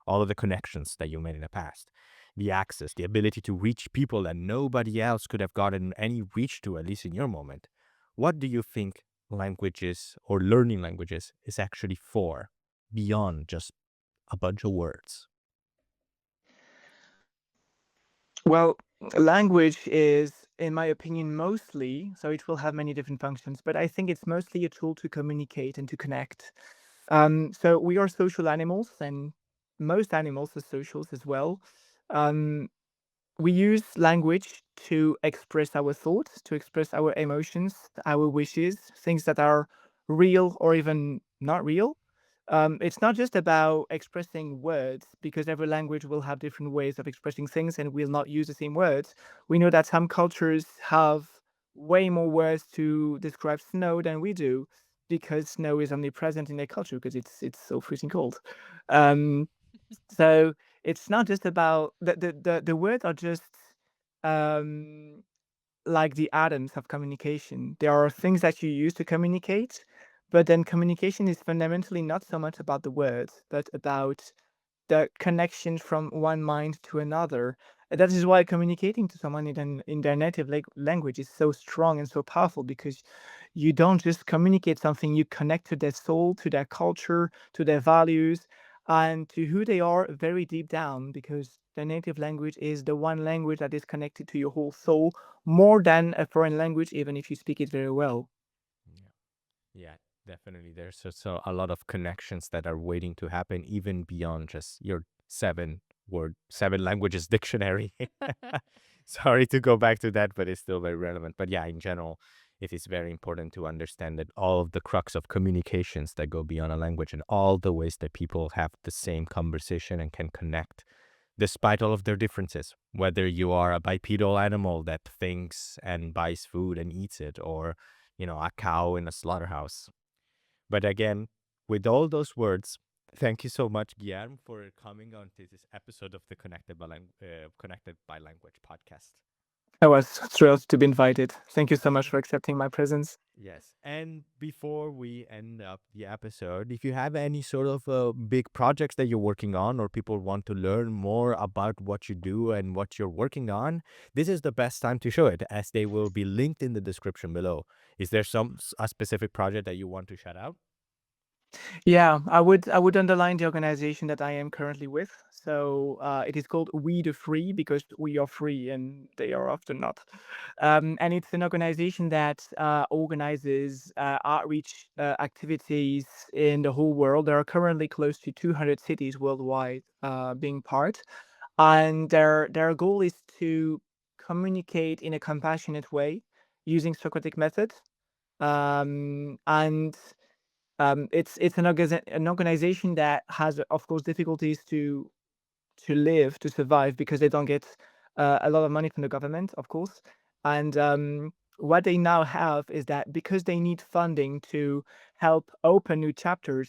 all of the connections that you made in the past, the access, the ability to reach people that nobody else could have gotten any reach to, at least in your moment. What do you think languages or learning languages is actually for beyond just a bunch of words? Well, language is, in my opinion, mostly, so it will have many different functions, but I think it's mostly a tool to communicate and to connect. So we are social animals, and most animals are socials as well. Um, we use language to express our thoughts, to express our emotions, our wishes, things that are real or even not real. It's not just about expressing words, because every language will have different ways of expressing things and will not use the same words. We know that some cultures have way more words to describe snow than we do, because snow is omnipresent in their culture because it's so freezing cold. Um, so it's not just about the words are just um like the atoms of communication. There are things that you use to communicate, but then communication is fundamentally not so much about the words, but about the connection from one mind to another. And that is why communicating to someone in their native language is so strong and so powerful, because you don't just communicate something, you connect to their soul, to their culture, to their values, and to who they are very deep down, because the native language is the one language that is connected to your whole soul more than a foreign language, even if you speak it very well. Yeah. Yeah, definitely. There's also a lot of connections that are waiting to happen, even beyond just your seven languages dictionary. Sorry to go back to that, but it's still very relevant. But yeah, in general, it is very important to understand that all of the crux of communications that go beyond a language and all the ways that people have the same conversation and can connect despite all of their differences, whether you are a bipedal animal that thinks and buys food and eats it, or, a cow in a slaughterhouse. But again, with all those words, thank you so much, Guillaume, for coming on to this episode of the Connected by Language podcast. I was thrilled to be invited. Thank you so much for accepting my presence. Yes. And before we end up the episode, if you have any sort of big projects that you're working on, or people want to learn more about what you do and what you're working on, this is the best time to show it, as they will be linked in the description below. Is there a specific project that you want to shout out? Yeah, I would underline the organization that I am currently with. So it is called We the Free, because we are free and they are often not. And it's an organization that organizes outreach activities in the whole world. There are currently close to 200 cities worldwide being part, and their goal is to communicate in a compassionate way using Socratic method. And it's an organization that has, of course, difficulties to live, to survive, because they don't get a lot of money from the government, of course. And what they now have is that because they need funding to help open new chapters,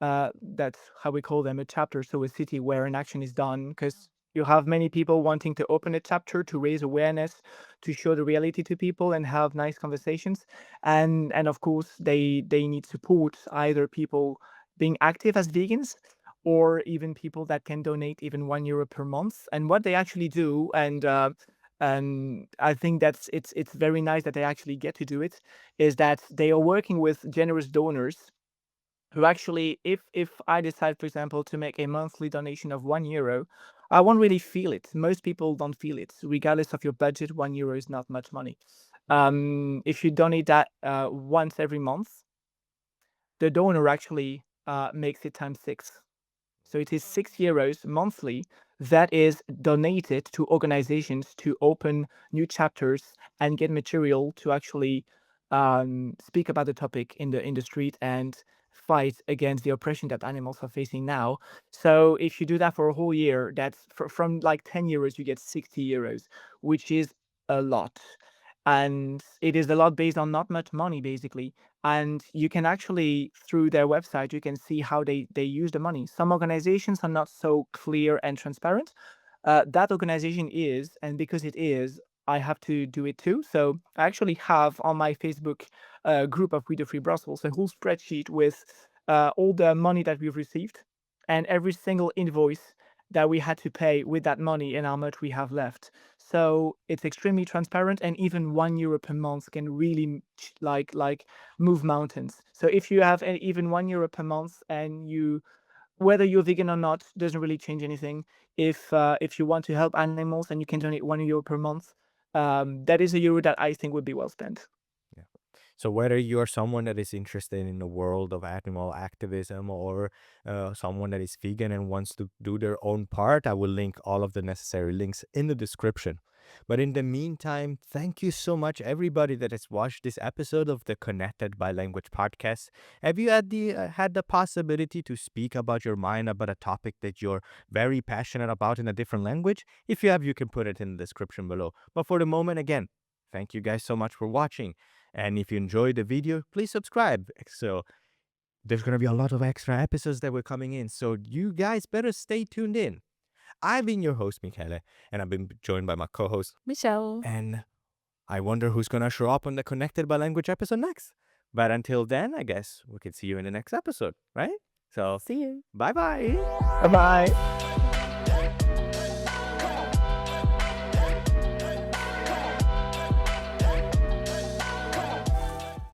that's how we call them, a chapter, so a city where an action is done, because you have many people wanting to open a chapter to raise awareness, to show the reality to people and have nice conversations. And of course they need support, either people being active as vegans, or even people that can donate even €1 per month. And what they actually do, and I think it's very nice that they actually get to do it, is that they are working with generous donors who actually, if I decide, for example, to make a monthly donation of €1, I won't really feel it. Most people don't feel it, regardless of your budget. €1 is not much money. If you donate that once every month, the donor actually makes it times 6. So it is €6 monthly that is donated to organizations to open new chapters and get material to actually speak about the topic in the street and fight against the oppression that animals are facing now. So if you do that for a whole year, that's from like €10, you get €60, which is a lot. And it is a lot based on not much money, basically. And you can actually, through their website, you can see how they use the money. Some organizations are not so clear and transparent. That organization is, and because it is, I have to do it too. So I actually have on my Facebook group of We the Free Brussels a whole spreadsheet with all the money that we've received and every single invoice that we had to pay with that money and how much we have left. So it's extremely transparent, and even €1 per month can really like move mountains. So if you have even €1 per month, and whether you're vegan or not, doesn't really change anything. If you want to help animals and you can donate €1 per month, that is a euro that I think would be well spent. Yeah. So whether you're someone that is interested in the world of animal activism, or someone that is vegan and wants to do their own part, I will link all of the necessary links in the description. But in the meantime, thank you so much, everybody that has watched this episode of the Connected by Language podcast. Have you had the possibility to speak about your mind about a topic that you're very passionate about in a different language? If you have, you can put it in the description below. But for the moment, again, thank you guys so much for watching. And if you enjoyed the video, please subscribe. So there's going to be a lot of extra episodes that were coming in. So you guys better stay tuned in. I've been your host, Michele, and I've been joined by my co-host. Michelle. And I wonder who's going to show up on the Connected by Language episode next. But until then, I guess we can see you in the next episode, right? So See you. bye-bye. Bye bye.